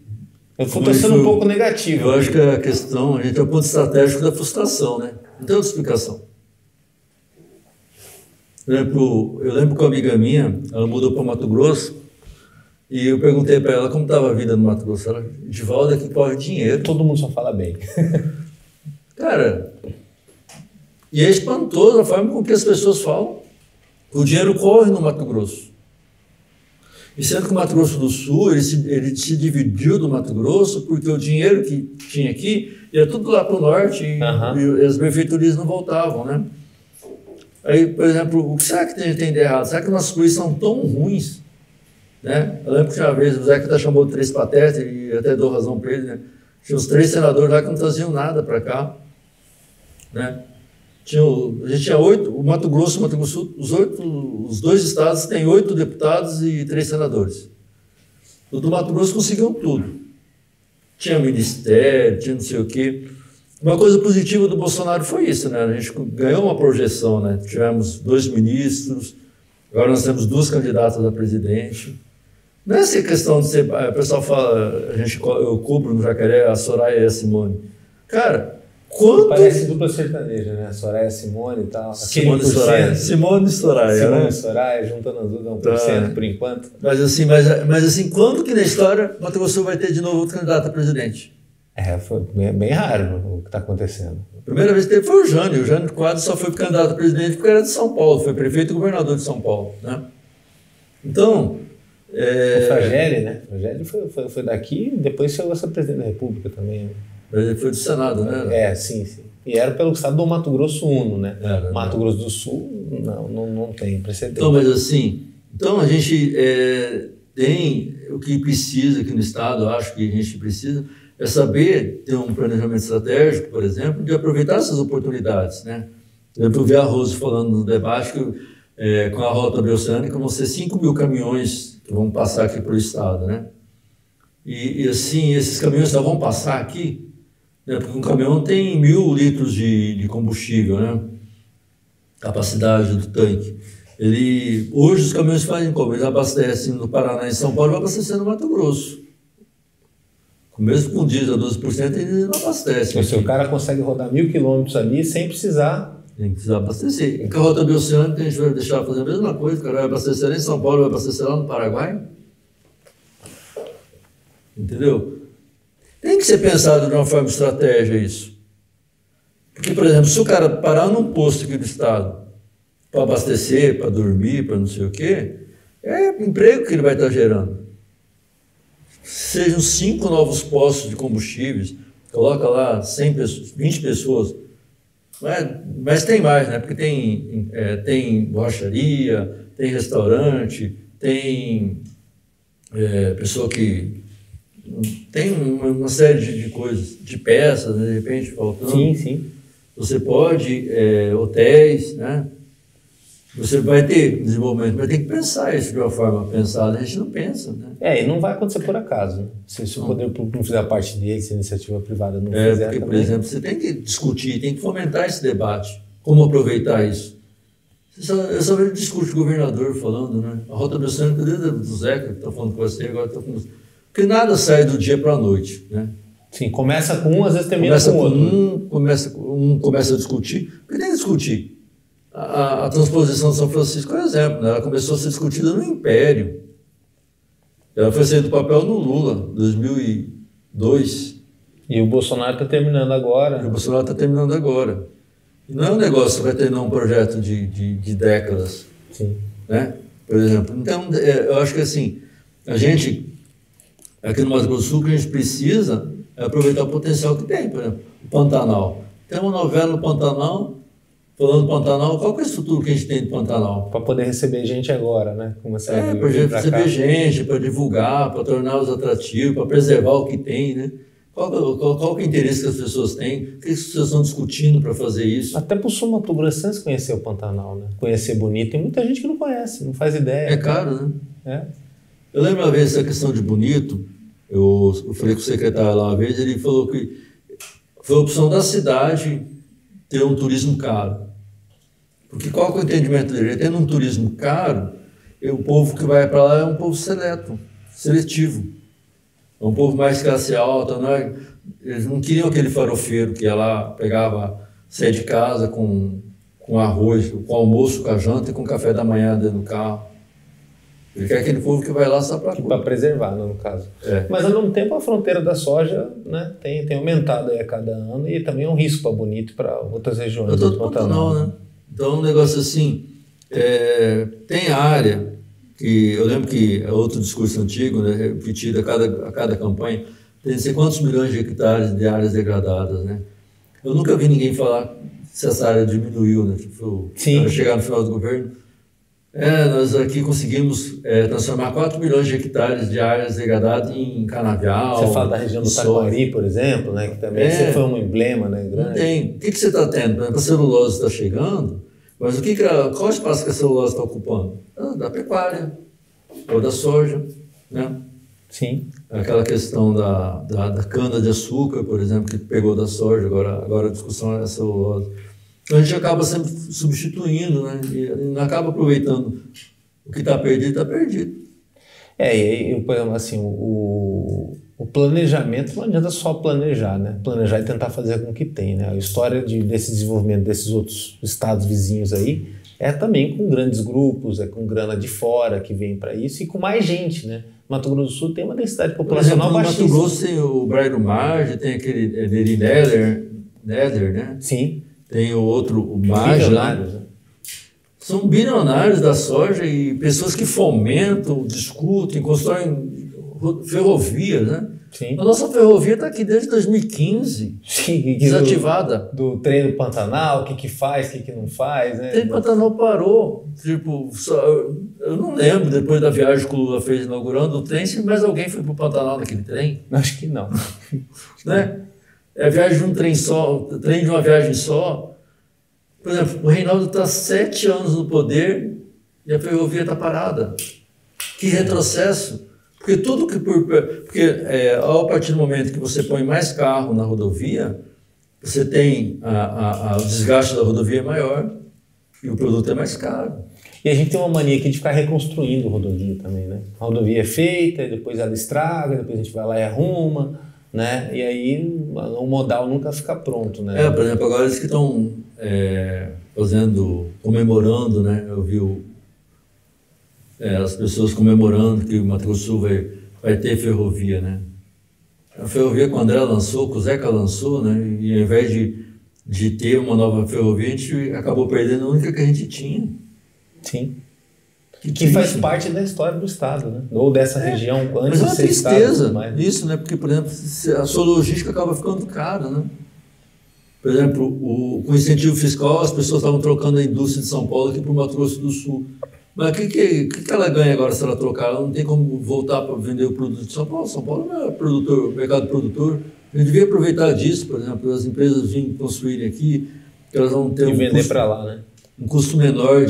Eu estou sendo um pouco negativo. Eu acho que a questão, a gente é o ponto estratégico da frustração, né? Não tem outra explicação. Por exemplo, eu lembro que uma amiga minha, ela mudou para Mato Grosso, e eu perguntei para ela como estava a vida no Mato Grosso. Ela, Divaldo, aqui corre dinheiro. Todo mundo só fala bem. Cara, e é espantoso a forma com que as pessoas falam. O dinheiro corre no Mato Grosso. E sendo que o Mato Grosso do Sul, ele se dividiu do Mato Grosso, porque o dinheiro que tinha aqui ia tudo lá para o norte e as prefeiturias não voltavam, né? Aí, por exemplo, o que será que tem de errado? Será que nossas polícias são tão ruins né? Eu lembro que tinha uma vez o Zeca até chamou de 3 patetas e até dou razão para ele, né? Tinha os 3 senadores lá que não traziam nada para cá, né? A gente tinha 8, o Mato Grosso e o Mato Grosso Sul, os 2 estados têm 8 deputados e 3 senadores. O do Mato Grosso conseguiam tudo. Tinha ministério, tinha não sei o quê. Uma coisa positiva do Bolsonaro foi isso, né? A gente ganhou uma projeção, né? Tivemos 2 ministros, agora nós temos 2 candidatas a presidente. Não é essa questão de ser... O pessoal fala, eu cubro no Jacaré a Soraya e a Simone. Cara, quanto... Parece dupla sertaneja, né? Soraya, Simone e tal. Simone e Soraya. Simone e Soraya, Simone né? e Soraya, juntando as duas, 1% por enquanto. Mas assim, quando que na história Mato Grosso vai ter de novo outro candidato a presidente? Foi bem raro o que está acontecendo. A primeira vez que teve foi o Jânio. O Jânio Quadros só foi candidato a presidente porque era de São Paulo, foi prefeito e governador de São Paulo, né? Então... O Fragelli, né? O Fragelli foi daqui e depois chegou a ser presidente da República também. Ele foi do Senado, né? Sim. E era pelo estado do Mato Grosso Uno, né? Mato Grosso do Sul não tem precedente. Então, mas assim, a gente tem o que precisa aqui no estado, eu acho que a gente precisa, é saber ter um planejamento estratégico, por exemplo, de aproveitar essas oportunidades, né? Eu vi a Rose falando no debate que com a rota bioceânica vão ser 5 mil caminhões que vão passar aqui para o estado, né? E assim, esses caminhões só vão passar aqui, né? Porque um caminhão tem 1.000 litros de combustível, né? Capacidade do tanque. Hoje os caminhões fazem como? Eles abastecem no Paraná e em São Paulo e vão abastecer no Mato Grosso. Mesmo com diesel a 12%, ele não abastece. Então, se o cara consegue rodar 1.000 quilômetros ali sem precisar... Tem que precisar abastecer. E com a rota bioceânica, a gente vai deixar fazer a mesma coisa, o cara vai abastecer lá em São Paulo, vai abastecer lá no Paraguai. Entendeu? Tem que ser pensado de uma forma de estratégia isso. Porque, por exemplo, se o cara parar num posto aqui do estado para abastecer, para dormir, para não sei o quê, é emprego que ele vai estar gerando. Sejam 5 novos postos de combustíveis, coloca lá 100 pessoas, 20 pessoas, mas tem mais, né? Porque tem borracharia, tem restaurante, tem pessoa que tem uma série de coisas, de peças, né? De repente faltando. Sim. Você pode, hotéis, né? Você vai ter desenvolvimento, mas tem que pensar isso de uma forma pensada. A gente não pensa, né? E não vai acontecer por acaso, né? Se o poder público não fizer a parte dele, se a iniciativa privada não fizer porque, também... por exemplo, você tem que discutir, tem que fomentar esse debate. Como aproveitar isso? Eu só vejo o discurso do governador falando, né? A rota bioceânica do Zeca, que está falando com você, agora está falando... Porque nada sai do dia para a noite, né? Sim, começa com um, às vezes termina com o outro. Começa a discutir. Porque tem que discutir. A transposição de São Francisco é um exemplo, né? Ela começou a ser discutida no Império. Ela foi sair do papel no Lula, 2002. E o Bolsonaro está terminando agora. E não é um negócio que vai terminar um projeto de décadas. Sim. Né? Por exemplo. Então, eu acho que assim, a gente, aqui no Mato Grosso do Sul, o que a gente precisa é aproveitar o potencial que tem. Por exemplo, o Pantanal. Tem uma novela no Pantanal, falando do Pantanal, qual que é o futuro que a gente tem do Pantanal? Para poder receber gente agora, né? Para receber gente, para divulgar, para torná-los atrativos, para preservar o que tem, né? Qual que é o interesse que as pessoas têm? O que as pessoas estão discutindo para fazer isso? Até para o sul-mato-grossense conhecer o Pantanal, né? Conhecer Bonito. Tem muita gente que não conhece, não faz ideia. É caro, né? Eu lembro uma vez essa questão de Bonito, eu falei com o secretário lá uma vez, ele falou que foi a opção da cidade ter um turismo caro. Porque qual que é o entendimento dele? Tendo um turismo caro, o povo que vai para lá é um povo seletivo. É um povo mais classe alta. Não é? Eles não queriam aquele farofeiro que ia lá, pegava, saia de casa com arroz, com almoço, com a janta e com café da manhã dentro do carro. Ele quer aquele povo que vai lá só para preservar, no caso. Mas, ao mesmo tempo, a fronteira da soja, né, tem aumentado aí a cada ano e também é um risco para Bonito e para outras regiões do Pantanal. Né? Então, um negócio assim, tem área, que eu lembro que é outro discurso antigo, né, repetido a cada campanha, tem não sei quantos milhões de hectares de áreas degradadas. Né? Eu nunca vi ninguém falar se essa área diminuiu, né? Tipo, chegar no final do governo, Nós aqui conseguimos transformar 4 milhões de hectares de áreas degradadas em canavial. Você fala da região do Taquari, por exemplo, né, que também sempre foi um emblema, né, grande. Não tem. O que você está tendo? Por exemplo, a celulose está chegando, mas qual espaço que a celulose está ocupando? Da pecuária, ou da soja, né? Sim. Aquela questão da cana-de-açúcar, por exemplo, que pegou da soja, agora a discussão é a celulose. Então a gente acaba sempre substituindo, né? E não acaba aproveitando. O que está perdido, está perdido. E assim, o planejamento não adianta só planejar, né? Planejar e tentar fazer com o que tem, né? A história desse desenvolvimento desses outros estados vizinhos aí é também com grandes grupos, é com grana de fora que vem para isso e com mais gente, né? Mato Grosso do Sul tem uma densidade populacional baixíssima. No Mato Grosso tem o Brairo Marge, tem aquele Neri Nether, né? Sim. Tem o outro, o Marge lá. Né? São bilionários da soja e pessoas que fomentam, discutem, constroem ferrovias, né? Sim. A nossa ferrovia está aqui desde 2015, sim, desativada. Do trem do Pantanal, o que faz, o que não faz, né? O trem do Pantanal parou. Tipo, eu não lembro, depois da viagem que o Lula fez inaugurando o trem, se mais alguém foi para o Pantanal naquele trem. Acho que não. Né? É a viagem de um trem só, trem de uma viagem só. Por exemplo, o Reinaldo está 7 anos no poder e a ferrovia está parada. Que retrocesso! Porque a partir do momento que você põe mais carro na rodovia, você tem o desgaste da rodovia é maior e o produto é mais caro. E a gente tem uma mania aqui de ficar reconstruindo rodovia também, né? A rodovia é feita, depois ela estraga, depois a gente vai lá e arruma, né? E aí o modal nunca fica pronto, né? Por exemplo, agora eles que estão comemorando, né? Eu vi as pessoas comemorando que o Mato Grosso do Sul vai ter ferrovia, né? A ferrovia que o André lançou, que o Zeca lançou, né? E ao invés de ter uma nova ferrovia, a gente acabou perdendo a única que a gente tinha. Sim. Que faz parte da história do Estado, né? Ou dessa região antes de ser Estado. Mas é uma tristeza isso, né? Porque, por exemplo, a sua logística acaba ficando cara, né? Por exemplo, com o incentivo fiscal, as pessoas estavam trocando a indústria de São Paulo aqui para o Mato Grosso do Sul. Mas o que ela ganha agora se ela trocar? Ela não tem como voltar para vender o produto de São Paulo. São Paulo não é mercado produtor. A gente devia aproveitar disso, por exemplo, as empresas virem construírem aqui, que elas vão ter vender para lá, né? Um custo menor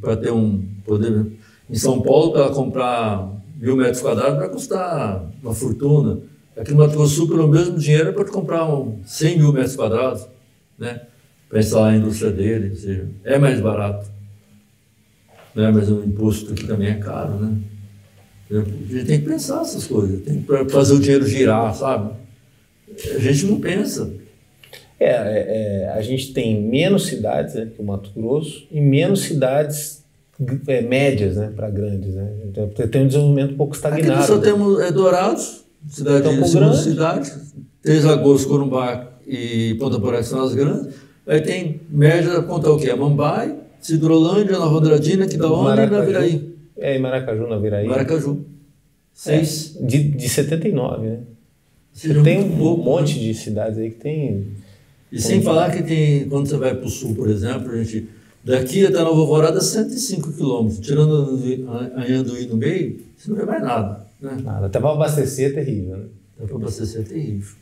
para ter um poder. Em São Paulo, para ela comprar 1.000 metros quadrados, vai custar uma fortuna. Aqui no Mato Grosso do Sul, pelo mesmo dinheiro, pode comprar 100.000 metros quadrados, né? Para instalar a indústria dele, ou seja, é mais barato. Né? Mas o imposto aqui também é caro, né? A gente tem que pensar essas coisas, tem que fazer o dinheiro girar, sabe? A gente não pensa. A gente tem menos cidades, né, que o Mato Grosso e menos cidades médias, né, para grandes, né? Então, tem um desenvolvimento um pouco estagnado. Aqui nós só temos Dourados, cidade de cidade, 3 Lagoas, Corumbá e Ponta Porã, que são as grandes. Aí tem média, conta o quê? Mambai, Cidrolândia, Nova Andradina, Aquidauana e Naviraí. E Maracaju, Naviraí. Maracaju. 6. De 79, né? Você tem um monte de cidades aí que tem... E sem falar que tem, quando você vai para o sul, por exemplo, a gente, daqui até Nova Alvorada, 105 quilômetros. Tirando Anhanduí no meio, você não vê mais nada. Né? Nada. Até para abastecer é terrível, né? Até para abastecer é terrível.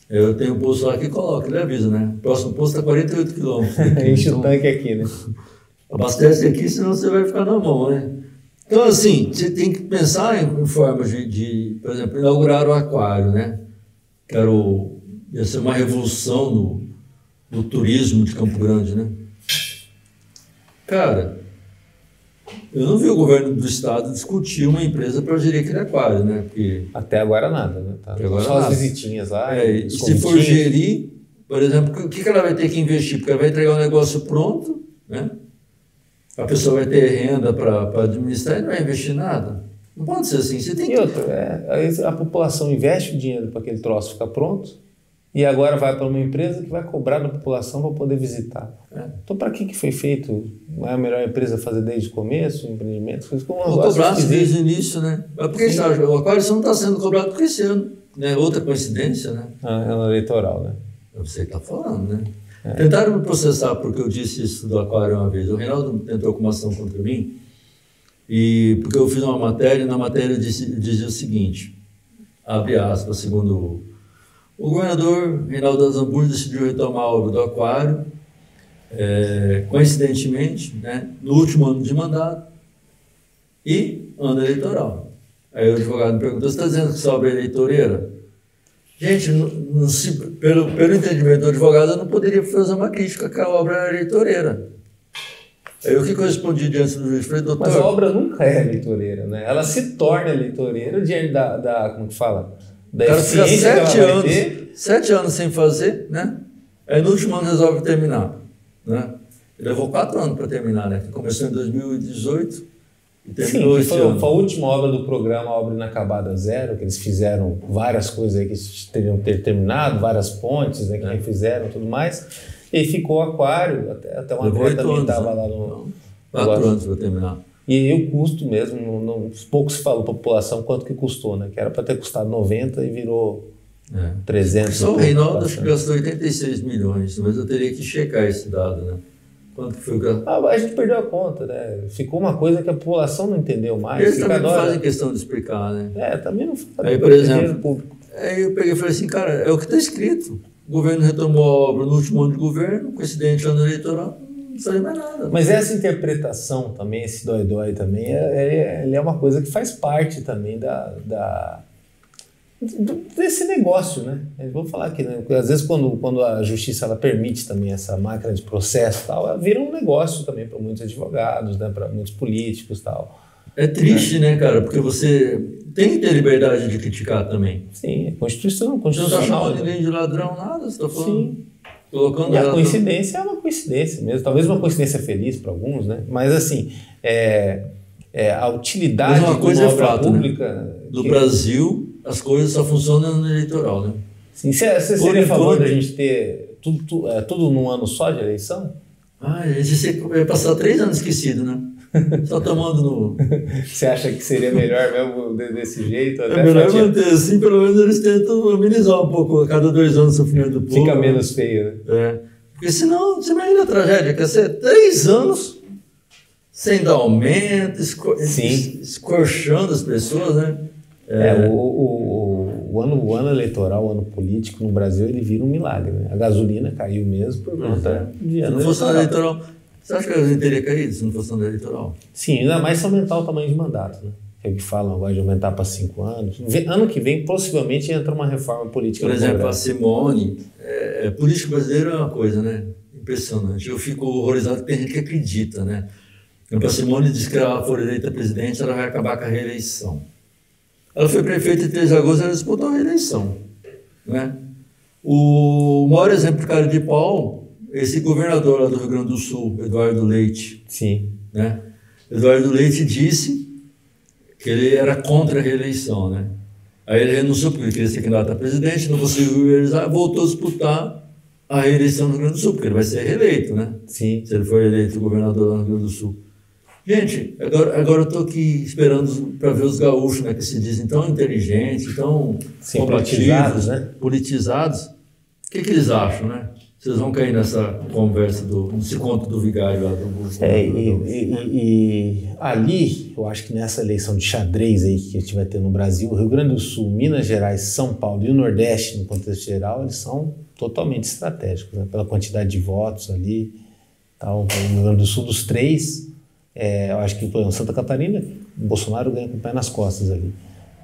Eu tenho um posto lá que coloca, ele avisa, né? O próximo posto está 48 quilômetros. Enche o tanque aqui, né? Abastece aqui, senão você vai ficar na mão, né? Então, assim, você tem que pensar em formas por exemplo, inaugurar o aquário, né? Ia ser uma revolução no turismo de Campo Grande, né? Cara, eu não vi o governo do estado discutir uma empresa para gerir aquele aquário, né? Porque até agora nada, né? Tá agora só nada. As visitinhas lá. Se for gerir, por exemplo, o que ela vai ter que investir? Porque ela vai entregar um negócio pronto, né? A pessoa vai ter renda para administrar e não vai investir nada. Não pode ser assim. Você tem que... a população investe o dinheiro para aquele troço ficar pronto e agora vai para uma empresa que vai cobrar da população para poder visitar. Então, para que foi feito? Não é a melhor empresa fazer desde o começo, o empreendimento? Ou cobrasse desde o início, né? Mas por que você acha? O aquário não está sendo cobrado porque esse ano, né? Outra coincidência, né? É ano eleitoral, né? Você está falando, né? Tentaram me processar porque eu disse isso do aquário uma vez. O Reinaldo tentou com uma ação contra mim, e porque eu fiz uma matéria, e na matéria dizia o seguinte, abre aspas, segundo o governador Reinaldo Azambuja decidiu retomar a obra do aquário, coincidentemente, né, no último ano de mandato e ano eleitoral. Aí o advogado me perguntou, você está dizendo que essa obra é eleitoreira? Gente, pelo entendimento do advogado, eu não poderia fazer uma crítica que a obra era eleitoreira. Aí o que eu respondi diante do juiz? Falei, doutor... Mas a obra nunca é eleitoreira, né? Ela se torna eleitoreira diante como que fala? Da eficiência que ela vai ter. 7 anos sem fazer, né? Aí no último ano resolve terminar, né? Ele levou 4 anos para terminar, né? Começou em 2018 e terminou esse ano. Foi a última obra do programa, a obra Inacabada Zero, que eles fizeram várias coisas aí que teriam ter terminado, várias pontes, né, que refizeram e tudo mais. E ficou o aquário, até uma mulher também estava lá no... 4 anos para terminar. E o custo mesmo, pouco se falou para a população quanto que custou, né? Que era para ter custado 90 e virou 300. Só o Reinaldo acho que gastou 86 milhões, mas eu teria que checar esse dado, né? Quanto que foi o gasto? A gente perdeu a conta, né? Ficou uma coisa que a população não entendeu mais. Eles também não fazem questão de explicar, né? Também não fazem. Aí, por exemplo, aí eu peguei e falei assim, cara, é o que está escrito. O governo retomou a obra no último ano de governo, coincidente ano eleitoral, não saiu mais nada. Mas essa interpretação também, esse dói-dói também, ele é uma coisa que faz parte também desse negócio, né? Vamos falar aqui, né? Porque às vezes quando a justiça ela permite também essa máquina de processo e tal, ela vira um negócio também para muitos advogados, né? Para muitos políticos e tal. É triste, né, cara? Porque você tem que ter liberdade de criticar também. Sim, é Constituição. Você não está chamando ninguém de ladrão, nada, você está falando. Sim. Colocando e a coincidência é uma coincidência mesmo, talvez uma coincidência feliz para alguns, né? Mas assim, a utilidade de uma obra pública... Né? Do Brasil, as coisas só funcionam no eleitoral, né? Sim, você seria a favor da gente ter tudo num ano só de eleição? A gente vai passar 3 anos esquecido, né? Só tomando no... Você acha que seria melhor mesmo desse jeito? É melhor manter assim, pelo menos eles tentam amenizar um pouco a cada 2 anos o sofrimento do povo. Fica menos feio, né? Porque senão, você imagina a tragédia, quer ser 3 anos sem dar aumento, escorchando as pessoas, né? O ano eleitoral, o ano político no Brasil, ele vira um milagre, né? A gasolina caiu mesmo por conta de ano eleitoral. Se não fosse ano eleitoral... Você acha que a gasolina teria caído se não fosse ano eleitoral? Sim, ainda mais se aumentar o tamanho de mandato, né? Que é o que falam agora de aumentar para 5 anos. Ano que vem, possivelmente, entra uma reforma política. Por exemplo, a Simone, político brasileiro é uma coisa, né? Impressionante. Eu fico horrorizado porque tem gente que acredita, né? A Simone disse que ela for eleita presidente, ela vai acabar com a reeleição. Ela foi prefeita em 3 de agosto, ela disputou a reeleição, né? O maior exemplo de cara de pau, esse governador lá do Rio Grande do Sul, Eduardo Leite. Sim. Né? Eduardo Leite disse que ele era contra a reeleição, né? Aí ele renunciou porque ele queria ser candidato a presidente, não conseguiu realizar, voltou a disputar a reeleição no Rio Grande do Sul, porque ele vai ser reeleito, né? Sim. Se ele for eleito governador lá no Rio Grande do Sul. Gente, agora eu estou aqui esperando para ver os gaúchos, né, que se dizem tão inteligentes, tão politizados, né? Politizados. O que eles acham, né? Vocês vão cair nessa conversa, nesse conto do vigário lá do... E ali, eu acho que nessa eleição de xadrez aí que a gente vai ter no Brasil, o Rio Grande do Sul, Minas Gerais, São Paulo e o Nordeste, no contexto geral, eles são totalmente estratégicos, né? Pela quantidade de votos ali. Tal. O Rio Grande do Sul, dos 3, eu acho que, por exemplo, Santa Catarina, o Bolsonaro ganha com o pé nas costas ali.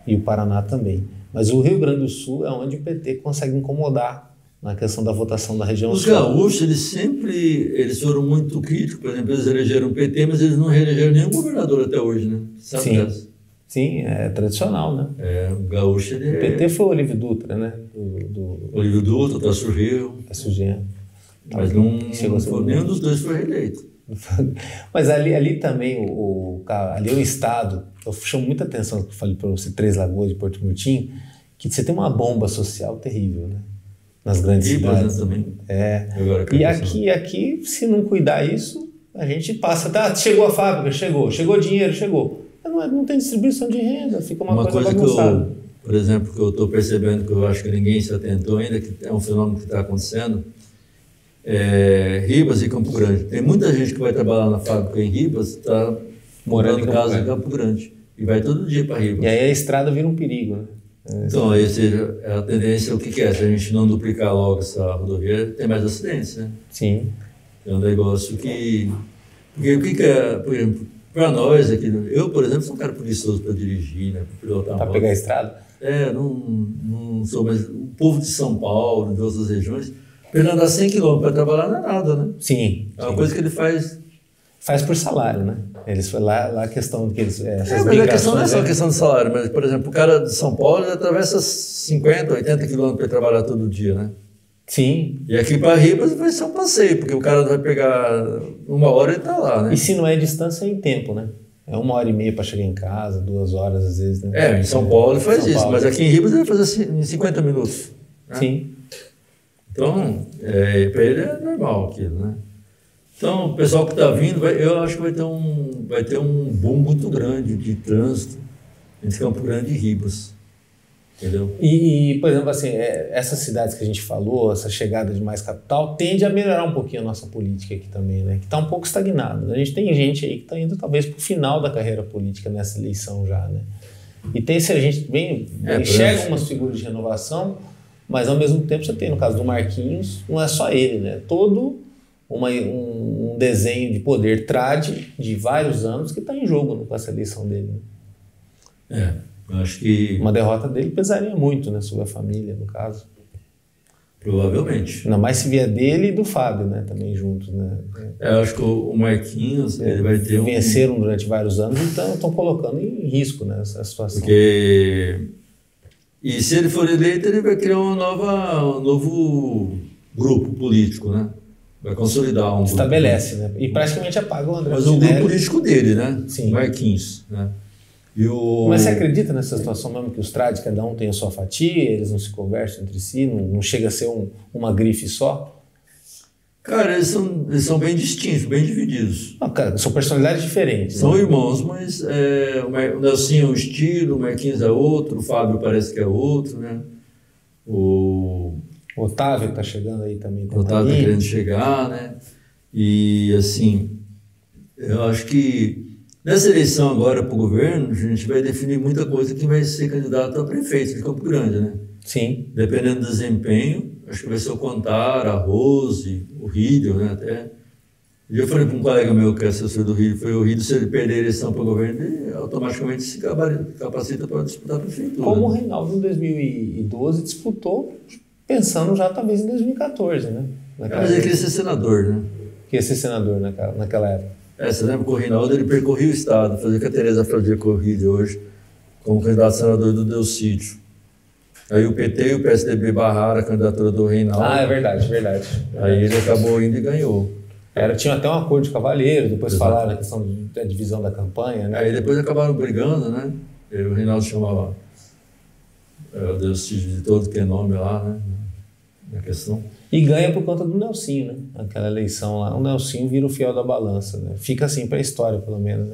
E o Paraná também. Mas o Rio Grande do Sul é onde o PT consegue incomodar na questão da votação da região sul. Os gaúchos, eles foram muito críticos, por exemplo, eles elegeram o PT, mas eles não reelegeram nenhum governador até hoje, né? Sabe sim, dessa? Sim, é tradicional, né? O gaúcho, O PT foi o Olívio Dutra, né? Olívio Dutra, Tasso Rio. Mas não foi, nenhum dos dois foi reeleito. Mas ali também, ali o Estado, eu chamo muita atenção, que eu falei para você, 3 Lagoas de Porto Murtinho, que você tem uma bomba social terrível, né? Nas grandes cidades. Também. E aqui, se não cuidar isso, a gente passa, chegou a fábrica, chegou dinheiro, chegou. Não tem distribuição de renda, fica uma coisa bagunçada. Por exemplo, que eu estou percebendo, que eu acho que ninguém se atentou ainda, que é um fenômeno que está acontecendo, Ribas e Campo Grande. Tem muita gente que vai trabalhar na fábrica em Ribas, está morando em casa em Campo Grande. E vai todo dia para Ribas. E aí a estrada vira um perigo, né? Então, aí, seja, a tendência, o que é? Se a gente não duplicar logo essa rodovia, tem mais acidentes, né? Sim. É um negócio que... Porque o que é, por exemplo, para nós aqui, eu, por exemplo, sou um cara preguiçoso para dirigir, né? Para pilotar Para pegar a estrada? Não sou, mas o povo de São Paulo, de outras regiões, para ele andar 100 km para trabalhar não é nada, né? Sim. É uma coisa que ele faz... Faz por salário, né? Eles foi lá a questão que eles... mas a questão não é só a questão do salário, mas, por exemplo, o cara de São Paulo ele atravessa 50, 80 quilômetros para trabalhar todo dia, né? Sim. E aqui para Ribas vai ser um passeio, porque o cara vai pegar 1 hora e está lá, né? E se não é distância, é em tempo, né? É 1h30 para chegar em casa, 2 horas às vezes, né? Em São Paulo ele faz isso, mas aqui em Ribas ele vai fazer em 50 minutos. Né? Sim. Então, para ele é normal aquilo, né? Então, o pessoal que está vindo, eu acho que vai ter um boom muito grande de trânsito entre Campo Grande e Ribas. Entendeu? E por exemplo, assim, essas cidades que a gente falou, essa chegada de mais capital, tende a melhorar um pouquinho a nossa política aqui também, né? Que está um pouco estagnada. A gente tem gente aí que está indo talvez para o final da carreira política nessa eleição já, né? E tem se a gente enxerga umas figuras de renovação, mas ao mesmo tempo você tem, no caso do Marquinhos, não é só ele, né? Todo um desenho de poder de vários anos que está em jogo com essa eleição dele. Né? Eu acho que... Uma derrota dele pesaria muito, né, sobre a família, no caso. Provavelmente. Ainda mais se vier dele e do Fábio, né, também juntos, né. Eu acho que o Marquinhos, ele vai ter venceram durante vários anos, então estão colocando em risco, né, essa situação. Porque... E se ele for eleito, ele vai criar um novo grupo político, né? Vai consolidar um Estabelece, grupo, né? E praticamente apaga o André Mas o grupo político dele, né? Sim. Marquinhos, né? Mas você acredita nessa situação mesmo que os trades, cada um tem a sua fatia, eles não se conversam entre si, não chega a ser uma grife só? Cara, eles são bem distintos, bem divididos. Não, cara, são personalidades diferentes. São irmãos, mas o Nelsinho é um estilo, o Marquinhos é outro, o Fábio parece que é outro, né? O Otávio está chegando aí também. O Otávio está querendo chegar, né? E, assim, eu acho que nessa eleição agora para o governo, a gente vai definir muita coisa que vai ser candidato a prefeito de Campo Grande, né? Sim. Dependendo do desempenho, acho que vai ser o Contar, a Rose, o Rídio, né? Até. Eu falei para um colega meu que é assessor do Rídio, foi o Rídio, se ele perder a eleição para o governo, ele automaticamente se capacita para disputar a prefeitura. Como o Reinaldo em 2012 disputou, pensando já talvez em 2014, né? Mas ele queria ser senador, né? Queria ser senador naquela época. Você lembra que o Reinaldo ele percorria o estado, fazia o que a Tereza fazia com o Rídio hoje, como candidato a senador do Delcídio. Aí o PT e o PSDB barraram a candidatura do Reinaldo. É verdade. Aí ele acabou indo e ganhou. Tinha até um acordo de cavalheiro, depois falaram na questão da divisão da campanha, né? Aí depois acabaram brigando, né? E o Reinaldo chamava o Delcídio de todo que é nome lá, né? Na questão. E ganha por conta do Nelsinho, né? Aquela eleição lá, o Nelsinho vira o fiel da balança, né? Fica assim para a história, pelo menos,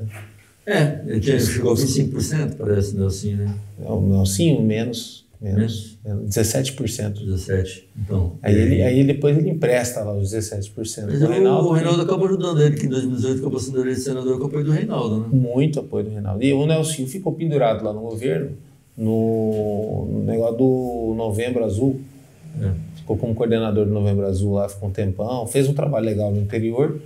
né? Ele chegou a 25%, parece, o Nelsinho, né? O Nelsinho, menos 17%. 17%, então. Aí depois ele empresta lá os 17%. Mas o Reinaldo acabou ajudando ele, que em 2018 acabou sendo eleito senador com o apoio do Reinaldo, né? Muito apoio do Reinaldo. E o Nelsinho ficou pendurado lá no governo, no negócio do Novembro Azul. Ficou como coordenador do Novembro Azul lá, ficou um tempão, fez um trabalho legal no interior,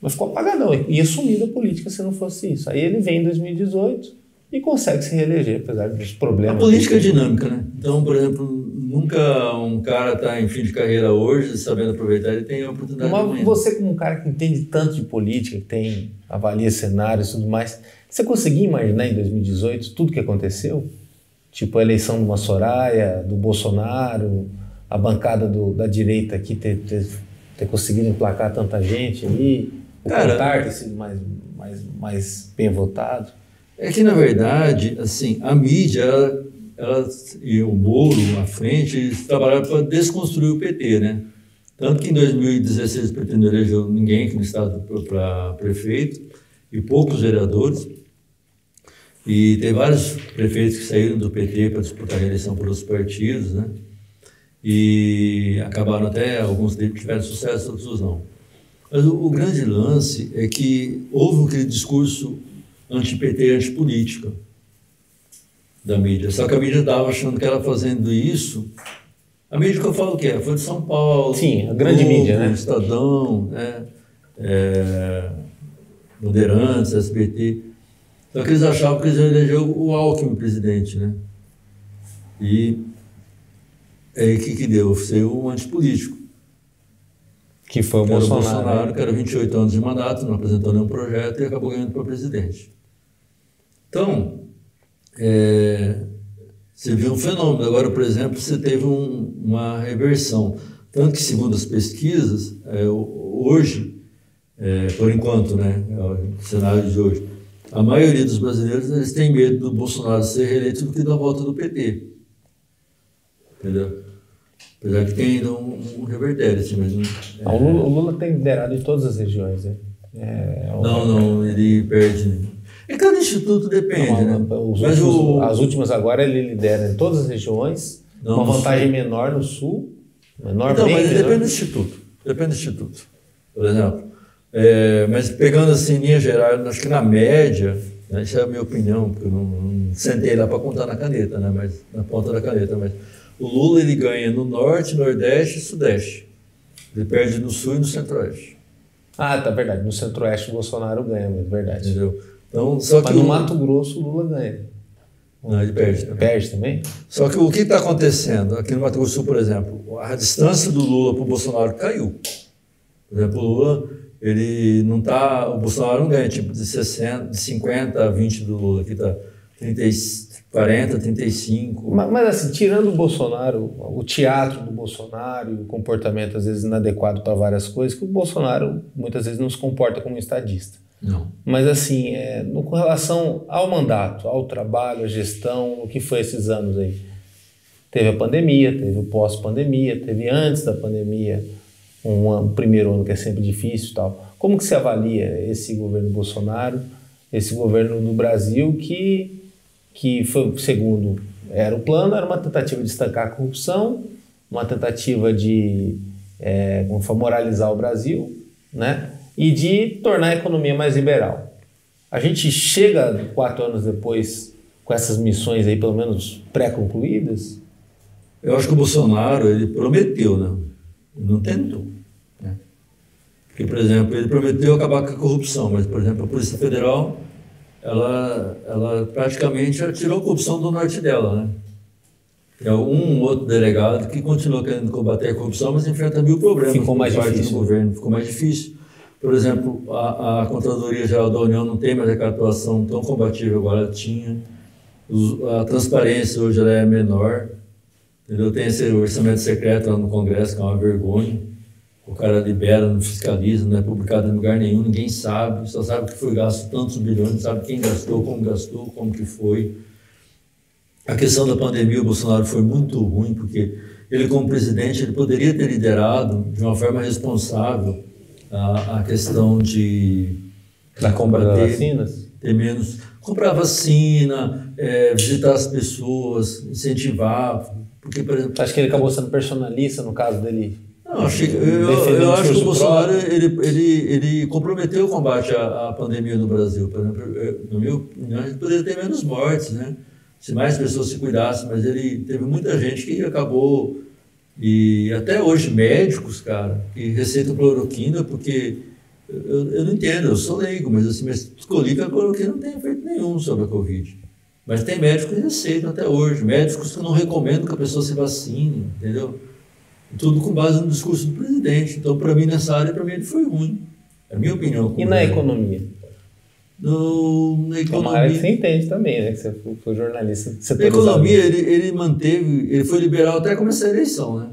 mas ficou apagadão. Ia sumir da política se não fosse isso. Aí ele vem em 2018 e consegue se reeleger, apesar dos problemas. A política é dinâmica, né? Então, por exemplo, nunca um cara está em fim de carreira hoje, sabendo aproveitar, ele tem a oportunidade. Mas você, como um cara que entende tanto de política, que avalia cenários e tudo mais, você conseguia imaginar em 2018 tudo que aconteceu? Tipo a eleição de uma Soraya, do Bolsonaro, a bancada da direita aqui ter conseguido emplacar tanta gente ali, o Contar ter sido mais bem votado. É que, na verdade, assim, a mídia e o Moro à frente, eles trabalharam para desconstruir o PT, né? Tanto que em 2016 o PT não elegeu ninguém aqui no estado para prefeito e poucos vereadores. E tem vários prefeitos que saíram do PT para disputar a reeleição por outros partidos, né? e acabaram até, alguns deles tiveram sucesso, outros não. Mas o grande lance é que houve aquele discurso anti-PT e antipolítica da mídia. Só que a mídia estava achando que era fazendo isso. A mídia que eu falo que é, foi de São Paulo. Sim, a grande Globo, mídia, né? Estadão, né? Bandeirantes, SBT. Só que eles achavam que eles iam eleger o Alckmin presidente, né? E aí o que deu? Foi um antipolítico. Que foi o Bolsonaro, que era 28 anos de mandato, não apresentou nenhum projeto e acabou ganhando para presidente. Então, você viu um fenômeno. Agora, por exemplo, você teve uma reversão. Tanto que, segundo as pesquisas, hoje, por enquanto, né, o cenário de hoje, a maioria dos brasileiros eles têm medo do Bolsonaro ser reeleito do que da volta do PT. Entendeu? Apesar que tem ainda um revertério, assim, mas não... O Lula tem liderado em todas as regiões, né? Não, ele perde. Cada instituto depende, né? As últimas agora ele lidera em todas as regiões, uma vantagem menor no sul, menor então, bem mas menor. Depende do instituto, por exemplo. Mas pegando assim, em linha geral, acho que na média, né, isso é a minha opinião, porque eu não sentei lá para contar na caneta, né, mas na ponta da caneta, mas o Lula ele ganha no norte, nordeste e sudeste. Ele perde no sul e no centro-oeste. Ah, tá, verdade. No centro-oeste o Bolsonaro ganha, mas verdade. Entendeu? Então, só que mas no Mato Grosso o Lula ganha. Não, ele perde também. Perde também? Só que o que está acontecendo? Aqui no Mato Grosso do Sul, por exemplo, a distância do Lula para o Bolsonaro caiu. Por exemplo, o Lula, ele não está... O Bolsonaro não ganha tipo de 50 a 20 do Lula, aqui está 40, 35. Mas assim, tirando o Bolsonaro, o teatro do Bolsonaro e o comportamento às vezes inadequado para várias coisas, que o Bolsonaro muitas vezes não se comporta como estadista. Não. Mas assim, com relação ao mandato, ao trabalho, à gestão, o que foi esses anos aí? Teve a pandemia, teve o pós-pandemia, teve antes da pandemia, um primeiro ano que é sempre difícil e tal. Como que se avalia esse governo Bolsonaro, esse governo do Brasil que foi, segundo era o plano, era uma tentativa de estancar a corrupção, uma tentativa de moralizar o Brasil, né? E de tornar a economia mais liberal. A gente chega 4 anos depois com essas missões aí, pelo menos pré-concluídas? Eu acho que o Bolsonaro, ele prometeu, né? Não tentou. Né? Porque, por exemplo, ele prometeu acabar com a corrupção, mas, por exemplo, a Polícia Federal, ela praticamente tirou a corrupção do norte dela, né? Tem um outro delegado que continuou querendo combater a corrupção, mas enfrenta 1000 problemas. Ficou mais difícil. Do governo, ficou mais difícil. Por exemplo, a Controladoria Geral da União não tem mais aquela atuação tão combatível agora ela tinha. A transparência hoje ela é menor. Entendeu? Tem esse orçamento secreto lá no Congresso, que é uma vergonha. O cara libera, não fiscaliza, não é publicado em lugar nenhum, ninguém sabe. Só sabe que foi gasto tantos bilhões, não sabe quem gastou, como que foi. A questão da pandemia, o Bolsonaro foi muito ruim, porque ele, como presidente, ele poderia ter liderado de uma forma responsável a questão da compra das vacinas? Ter menos... Comprar vacina, visitar as pessoas, incentivar. Porque, por exemplo... Acho que ele acabou sendo personalista no caso dele. Não, eu acho que o Bolsonaro ele comprometeu o combate à pandemia no Brasil. Por exemplo, na minha opinião, ele poderia ter menos mortes, né? Se mais pessoas se cuidassem, mas ele teve muita gente que acabou... E até hoje, médicos, cara, que receitam cloroquina, porque eu não entendo, eu sou leigo, mas assim, escolhi que a cloroquina não tem efeito nenhum sobre a Covid. Mas tem médicos que receitam até hoje, médicos que não recomendam que a pessoa se vacine, entendeu? Tudo com base no discurso do presidente. Então, para mim, nessa área, para mim, ele foi ruim. É a minha opinião. E na economia? Na economia... É uma área que você entende também, né? Que você foi jornalista. Na economia, ele manteve... Ele foi liberal até começar a eleição, né?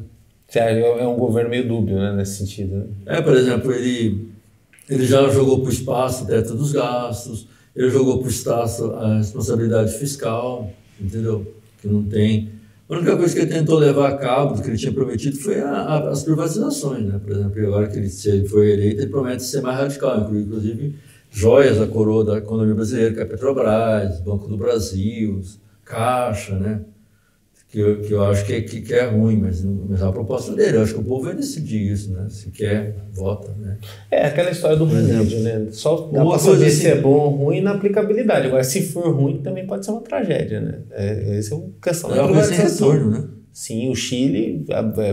É um governo meio dúbio, né? Nesse sentido. Né? Por exemplo, ele já jogou para o espaço o teto dos gastos, ele jogou para o espaço a responsabilidade fiscal, entendeu? Que não tem... A única coisa que ele tentou levar a cabo, do que ele tinha prometido, foi as privatizações, né? Por exemplo, agora que ele foi eleito, ele promete ser mais radical, inclusive joias da coroa da economia brasileira, que é a Petrobras, Banco do Brasil, Caixa, né? que eu acho que é ruim, mas é a proposta dele. Eu acho que o povo vai decidir isso, né? Se quer, vota, né? É aquela história do remédio, né? Só dá para saber se é bom ou ruim na aplicabilidade. Agora, se for ruim, também pode ser uma tragédia, né? Essa é uma questão da privatização. Retorno, né? Sim, o Chile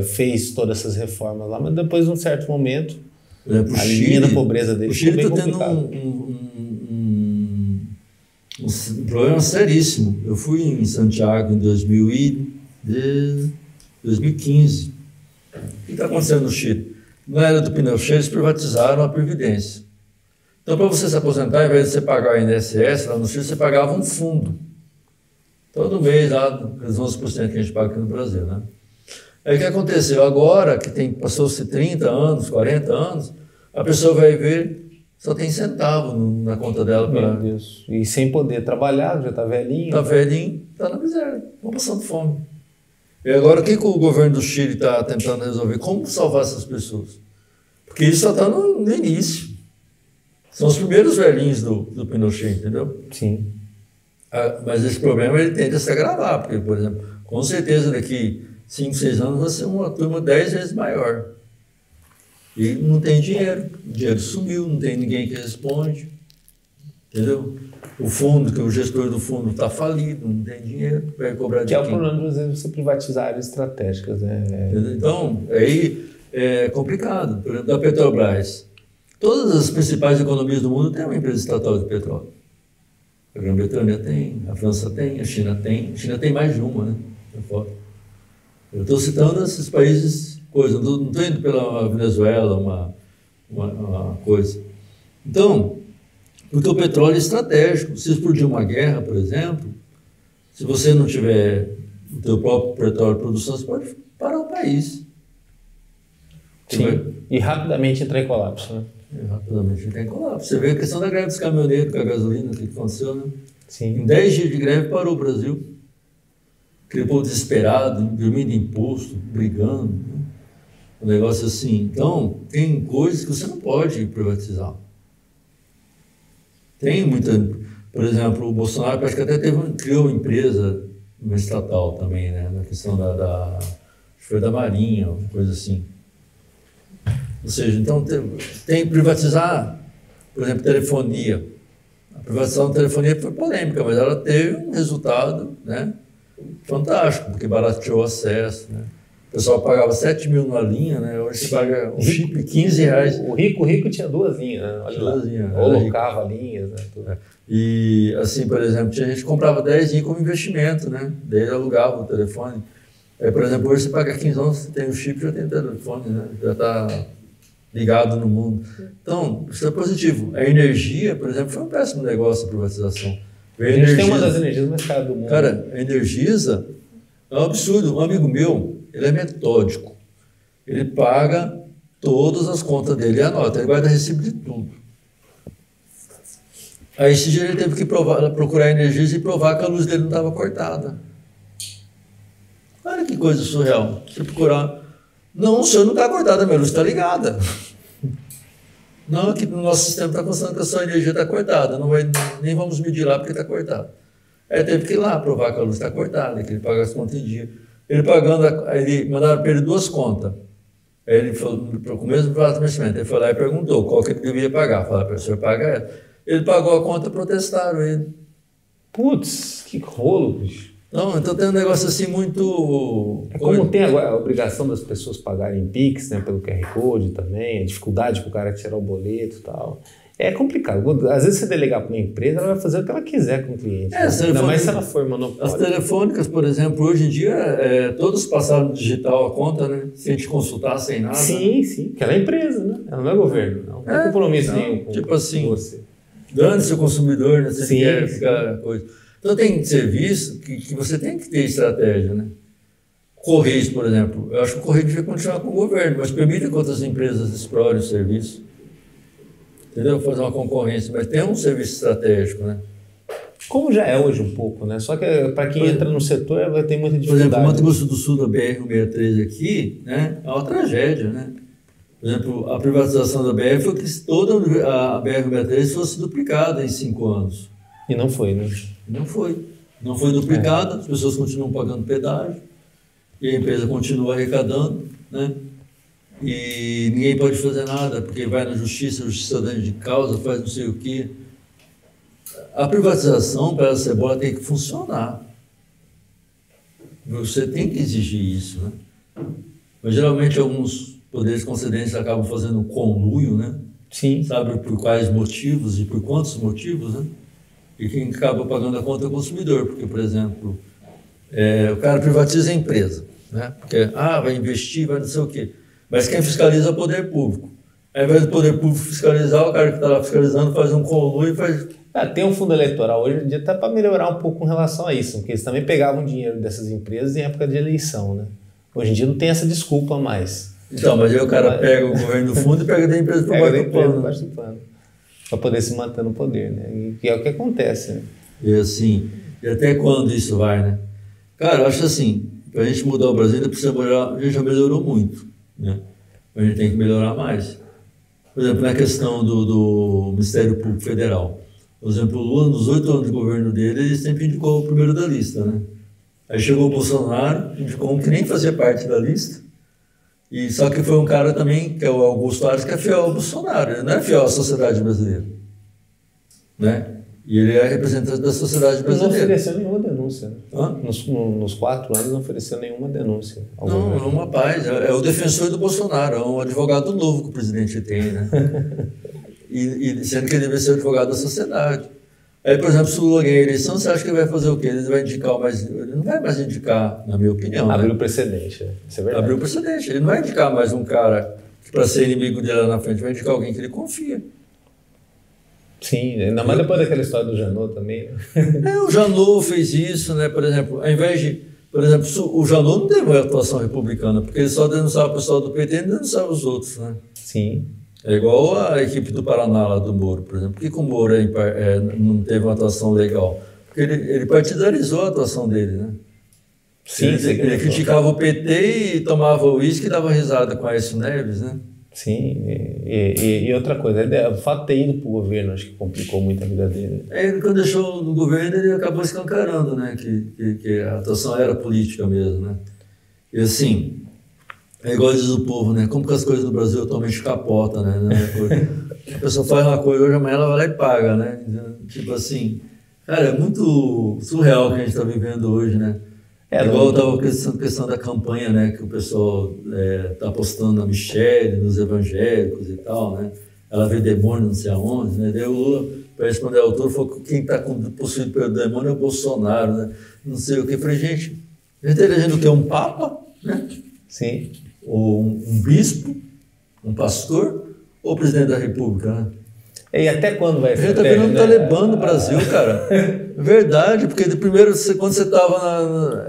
fez todas essas reformas lá, mas depois de um certo momento, a linha da pobreza dele ficou bem complicada. O Chile está tendo um problema seríssimo. Eu fui em Santiago em 2015. O que está acontecendo no Chile? Na era do Pinochet, eles privatizaram a Previdência. Então, para você se aposentar, ao invés de você pagar o INSS, lá no Chile, você pagava um fundo. Todo mês, lá, os 11% que a gente paga aqui no Brasil, né? Aí o que aconteceu? Agora, que passou-se 30 anos, 40 anos, a pessoa vai ver, só tem centavo na conta dela. Meu Deus. E sem poder trabalhar, já está velhinho. Está velhinho, está na miséria, estão passando fome. E agora, o que o governo do Chile está tentando resolver? Como salvar essas pessoas? Porque isso só está no início. São os primeiros velhinhos do Pinochet, entendeu? Sim. Mas esse problema ele tende a se agravar, porque, por exemplo, com certeza daqui 5, 6 anos vai ser uma turma 10 vezes maior. E não tem dinheiro, o dinheiro sumiu, não tem ninguém que responde, entendeu? O fundo, que o gestor do fundo está falido, não tem dinheiro, vai cobrar de quem? Que é o problema, às vezes, você privatizar áreas estratégicas, né? Então, aí é complicado. Por exemplo, da Petrobras, todas as principais economias do mundo têm uma empresa estatal de petróleo. A Grã-Bretanha tem, a França tem, a China tem mais de uma, né? Eu estou citando esses países, não estou indo pela Venezuela, uma coisa. Então, porque o petróleo é estratégico. Se explodir uma guerra, por exemplo, se você não tiver o teu próprio petróleo de produção, você pode parar o país. Sim, e rapidamente entrar em colapso, né? Rapidamente entrar em colapso. Você vê a questão da greve dos caminhoneiros com a gasolina, o que aconteceu, né? Sim. Em 10 dias de greve parou o Brasil. Aquele povo desesperado, dormindo em imposto, brigando, né? Um negócio assim. Então, tem coisas que você não pode privatizar. Tem muita... Por exemplo, o Bolsonaro parece que até criou uma empresa, uma estatal também, né? Na questão acho que foi da Marinha, uma coisa assim. Ou seja, então tem que privatizar, por exemplo, telefonia. A privatização da telefonia foi polêmica, mas ela teve um resultado, né, fantástico, porque barateou o acesso, né? O pessoal pagava 7 mil numa linha, né? Hoje você paga um chip R$15. O rico tinha 2 linhas, né? Olha lá. 2 linhas. Ou locava linhas, né? Tudo. E assim, por exemplo, tinha gente que comprava 10 linhas como investimento, né? Daí ele alugava o telefone. Aí, por exemplo, hoje você paga 15 anos, você tem o chip, já tem o telefone, né? Já está ligado no mundo. Então, isso é positivo. A energia, por exemplo, foi um péssimo negócio a privatização. A gente tem uma das energias mais caras do mundo. Cara, a Energisa é um absurdo. Um amigo meu, ele é metódico. Ele paga todas as contas dele e anota. Ele guarda recibo de tudo. Aí esse dia ele teve que procurar a Energisa e provar que a luz dele não estava cortada. Olha que coisa surreal. Você procurar... Não, o senhor não está cortada, a minha luz está ligada. Não, aqui no nosso sistema está constando que a sua energia está cortada. Nem vamos medir lá porque está cortada. Aí teve que ir lá provar que a luz está cortada, que ele paga as contas em dia. Ele mandaram para ele 2 contas. Aí ele falou, com o mesmo investimento, ele foi lá e perguntou qual que ele devia pagar. Falaram para o senhor pagar ela. Ele pagou a conta, protestaram ele. Putz, que rolo, bicho. Não, então tem um negócio assim muito... Como tem agora a obrigação das pessoas pagarem Pix, né, pelo QR Code também, a dificuldade para o cara tirar o boleto e tal. É complicado. Às vezes você delegar para uma empresa, ela vai fazer o que ela quiser com o cliente. Ainda mais se ela for monopólio. As telefônicas, por exemplo, hoje em dia, todos passaram digital a conta, né? Sem te consultar, sem nada. Sim, sim. Porque ela é empresa, né? Ela não é governo. Não tem compromisso nenhum com tipo assim, você. Dane-se o consumidor, né? Você quer ficar coisa. Então tem serviço que você tem que ter estratégia, né? Correios, por exemplo. Eu acho que o Correio devia continuar com o governo, mas permita que outras empresas explorem o serviço. Entendeu? Fazer uma concorrência, mas tem um serviço estratégico, né? Como já é hoje um pouco, né? Só que para quem entra no setor vai ter muita dificuldade. Por exemplo, o Mato Grosso do Sul da BR-163 aqui, né? É uma tragédia, né? Por exemplo, a privatização da BR foi que toda a BR-163 fosse duplicada em 5 anos. E não foi, né? Não foi. Não foi duplicada, as pessoas continuam pagando pedágio. e a empresa continua arrecadando, né? E ninguém pode fazer nada, porque vai na justiça, a justiça dentro de causa, faz não sei o quê. A privatização, para ela ser boa, tem que funcionar. Você tem que exigir isso, né? Mas geralmente alguns poderes concedentes acabam fazendo um conluio, né? Sim. Sabe por quais motivos e por quantos motivos, né? E quem acaba pagando a conta é o consumidor, porque, por exemplo, o cara privatiza a empresa, né? Porque, vai investir, vai não sei o quê. Mas quem fiscaliza é o poder público. Ao invés do poder público fiscalizar, o cara que está lá fiscalizando faz um conluio e faz... Tem um fundo eleitoral hoje em dia até para melhorar um pouco com relação a isso, porque eles também pegavam dinheiro dessas empresas em época de eleição, né? Hoje em dia não tem essa desculpa mais. Então, mas aí o cara pega o governo do fundo e pega da empresa por baixo do pano. Para poder se manter no poder, né? E é o que acontece, né? E assim, e até quando isso vai, né? Cara, eu acho assim, para a gente mudar o Brasil, ainda precisa melhorar, a gente já melhorou muito, né? A gente tem que melhorar mais. Por exemplo, na questão do Ministério Público Federal. Por exemplo, o Lula, nos 8 anos de governo dele, ele sempre indicou o primeiro da lista, né? Aí chegou o Bolsonaro, indicou um que nem fazia parte da lista, e só que foi um cara também, que é o Augusto Aras, que é fiel ao Bolsonaro, ele não é fiel à sociedade brasileira, né? E ele é representante da sociedade brasileira. Não ofereceu nenhuma denúncia, né? Hã? Nos 4 anos não ofereceu nenhuma denúncia. Não, é uma paz, é o defensor do Bolsonaro, é um advogado novo que o presidente tem, né? E sendo que ele deve ser o advogado da sociedade. Aí, por exemplo, se o Lula ganhar a eleição, você acha que ele vai fazer o quê? Ele vai indicar ele não vai mais indicar, na minha opinião. Abriu o precedente, né? Isso é verdade. Abriu o precedente. Ele não vai indicar mais um cara que, para ser inimigo dele lá na frente, vai indicar alguém que ele confia. Sim, ainda mais depois daquela história do Janot também, né? O Janot fez isso, né? Por exemplo, ao invés de... Por exemplo, o Janot não teve uma atuação republicana, porque ele só denunciava o pessoal do PT e não denunciava os outros, né? Sim. É igual a equipe do Paraná, lá do Moro, por exemplo. Por que o Moro não teve uma atuação legal? Porque ele partidarizou a atuação dele, né? Sim, ele criticava o PT e tomava uísque e dava risada com Aécio Neves, né? Sim, e outra coisa, o fato de ter ido para o governo, acho que complicou muito a vida dele. Ele, quando deixou no governo, ele acabou escancarando, né? Que a atuação era política mesmo, né? E assim... É igual diz o povo, né? Como que as coisas no Brasil atualmente capotam, né? A pessoa faz uma coisa hoje, amanhã ela vai lá e paga, né? Tipo assim, cara, é muito surreal o que a gente está vivendo hoje, né? Igual eu estava com a questão da campanha, né? Que o pessoal está apostando na Michelle, nos evangélicos e tal, né? Ela vê demônio não sei aonde, né? Daí o Lula, para responder ao autor, falou que quem está possuído pelo demônio é o Bolsonaro, né? Não sei o que. Eu falei, gente, a gente está elegendo o quê? Um papa, né? Sim. Ou um bispo, um pastor, ou o presidente da República, né? E até quando vai ser? A gente está virando Talibã no Brasil, cara. Verdade, porque de primeiro, quando você estava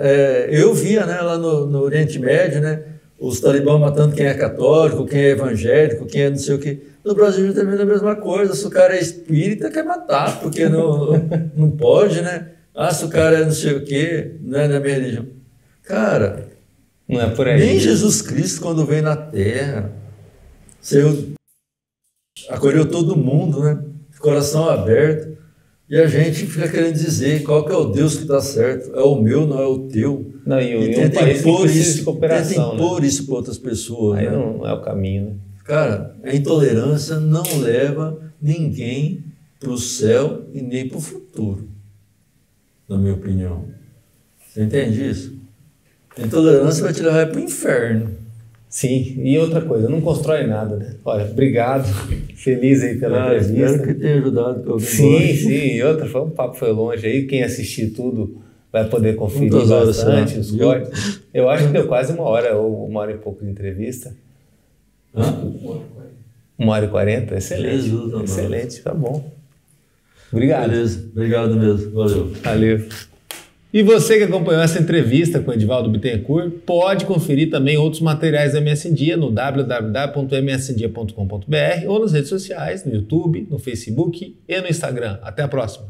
eu via, né, lá no Oriente Médio, né, os talibãs matando quem é católico, quem é evangélico, quem é não sei o quê. No Brasil a gente está vendo a mesma coisa. Se o cara é espírita, quer matar, porque não pode, né? Se o cara é não sei o quê, não é da minha religião. Cara... Não é por aí. Nem Jesus Cristo, quando veio na Terra, acolheu todo mundo, né? De coração aberto. E a gente fica querendo dizer qual que é o Deus que está certo. É o meu, não é o teu. Não, e tenta impor isso de cooperação. Tenta impor isso para outras pessoas. Aí né? não é o caminho, né? Cara, a intolerância não leva ninguém para o céu e nem para o futuro, na minha opinião. Você entende isso? A intolerância vai te levar para o inferno. Sim, e outra coisa, não constrói nada, né? Olha, obrigado, feliz aí pela entrevista. Espero que tenha ajudado para alguém. Sim, e outra, o papo foi longe aí, quem assistir tudo vai poder conferir bastante os cortes. Eu acho que deu quase 1 hora, ou 1 hora e pouco de entrevista. 1h40, excelente, Jesus, excelente, tá bom. Obrigado. Beleza, obrigado mesmo, Valeu. E você que acompanhou essa entrevista com o Edivaldo Bittencourt, pode conferir também outros materiais do MS em Dia no www.msendia.com.br ou nas redes sociais, no YouTube, no Facebook e no Instagram. Até a próxima.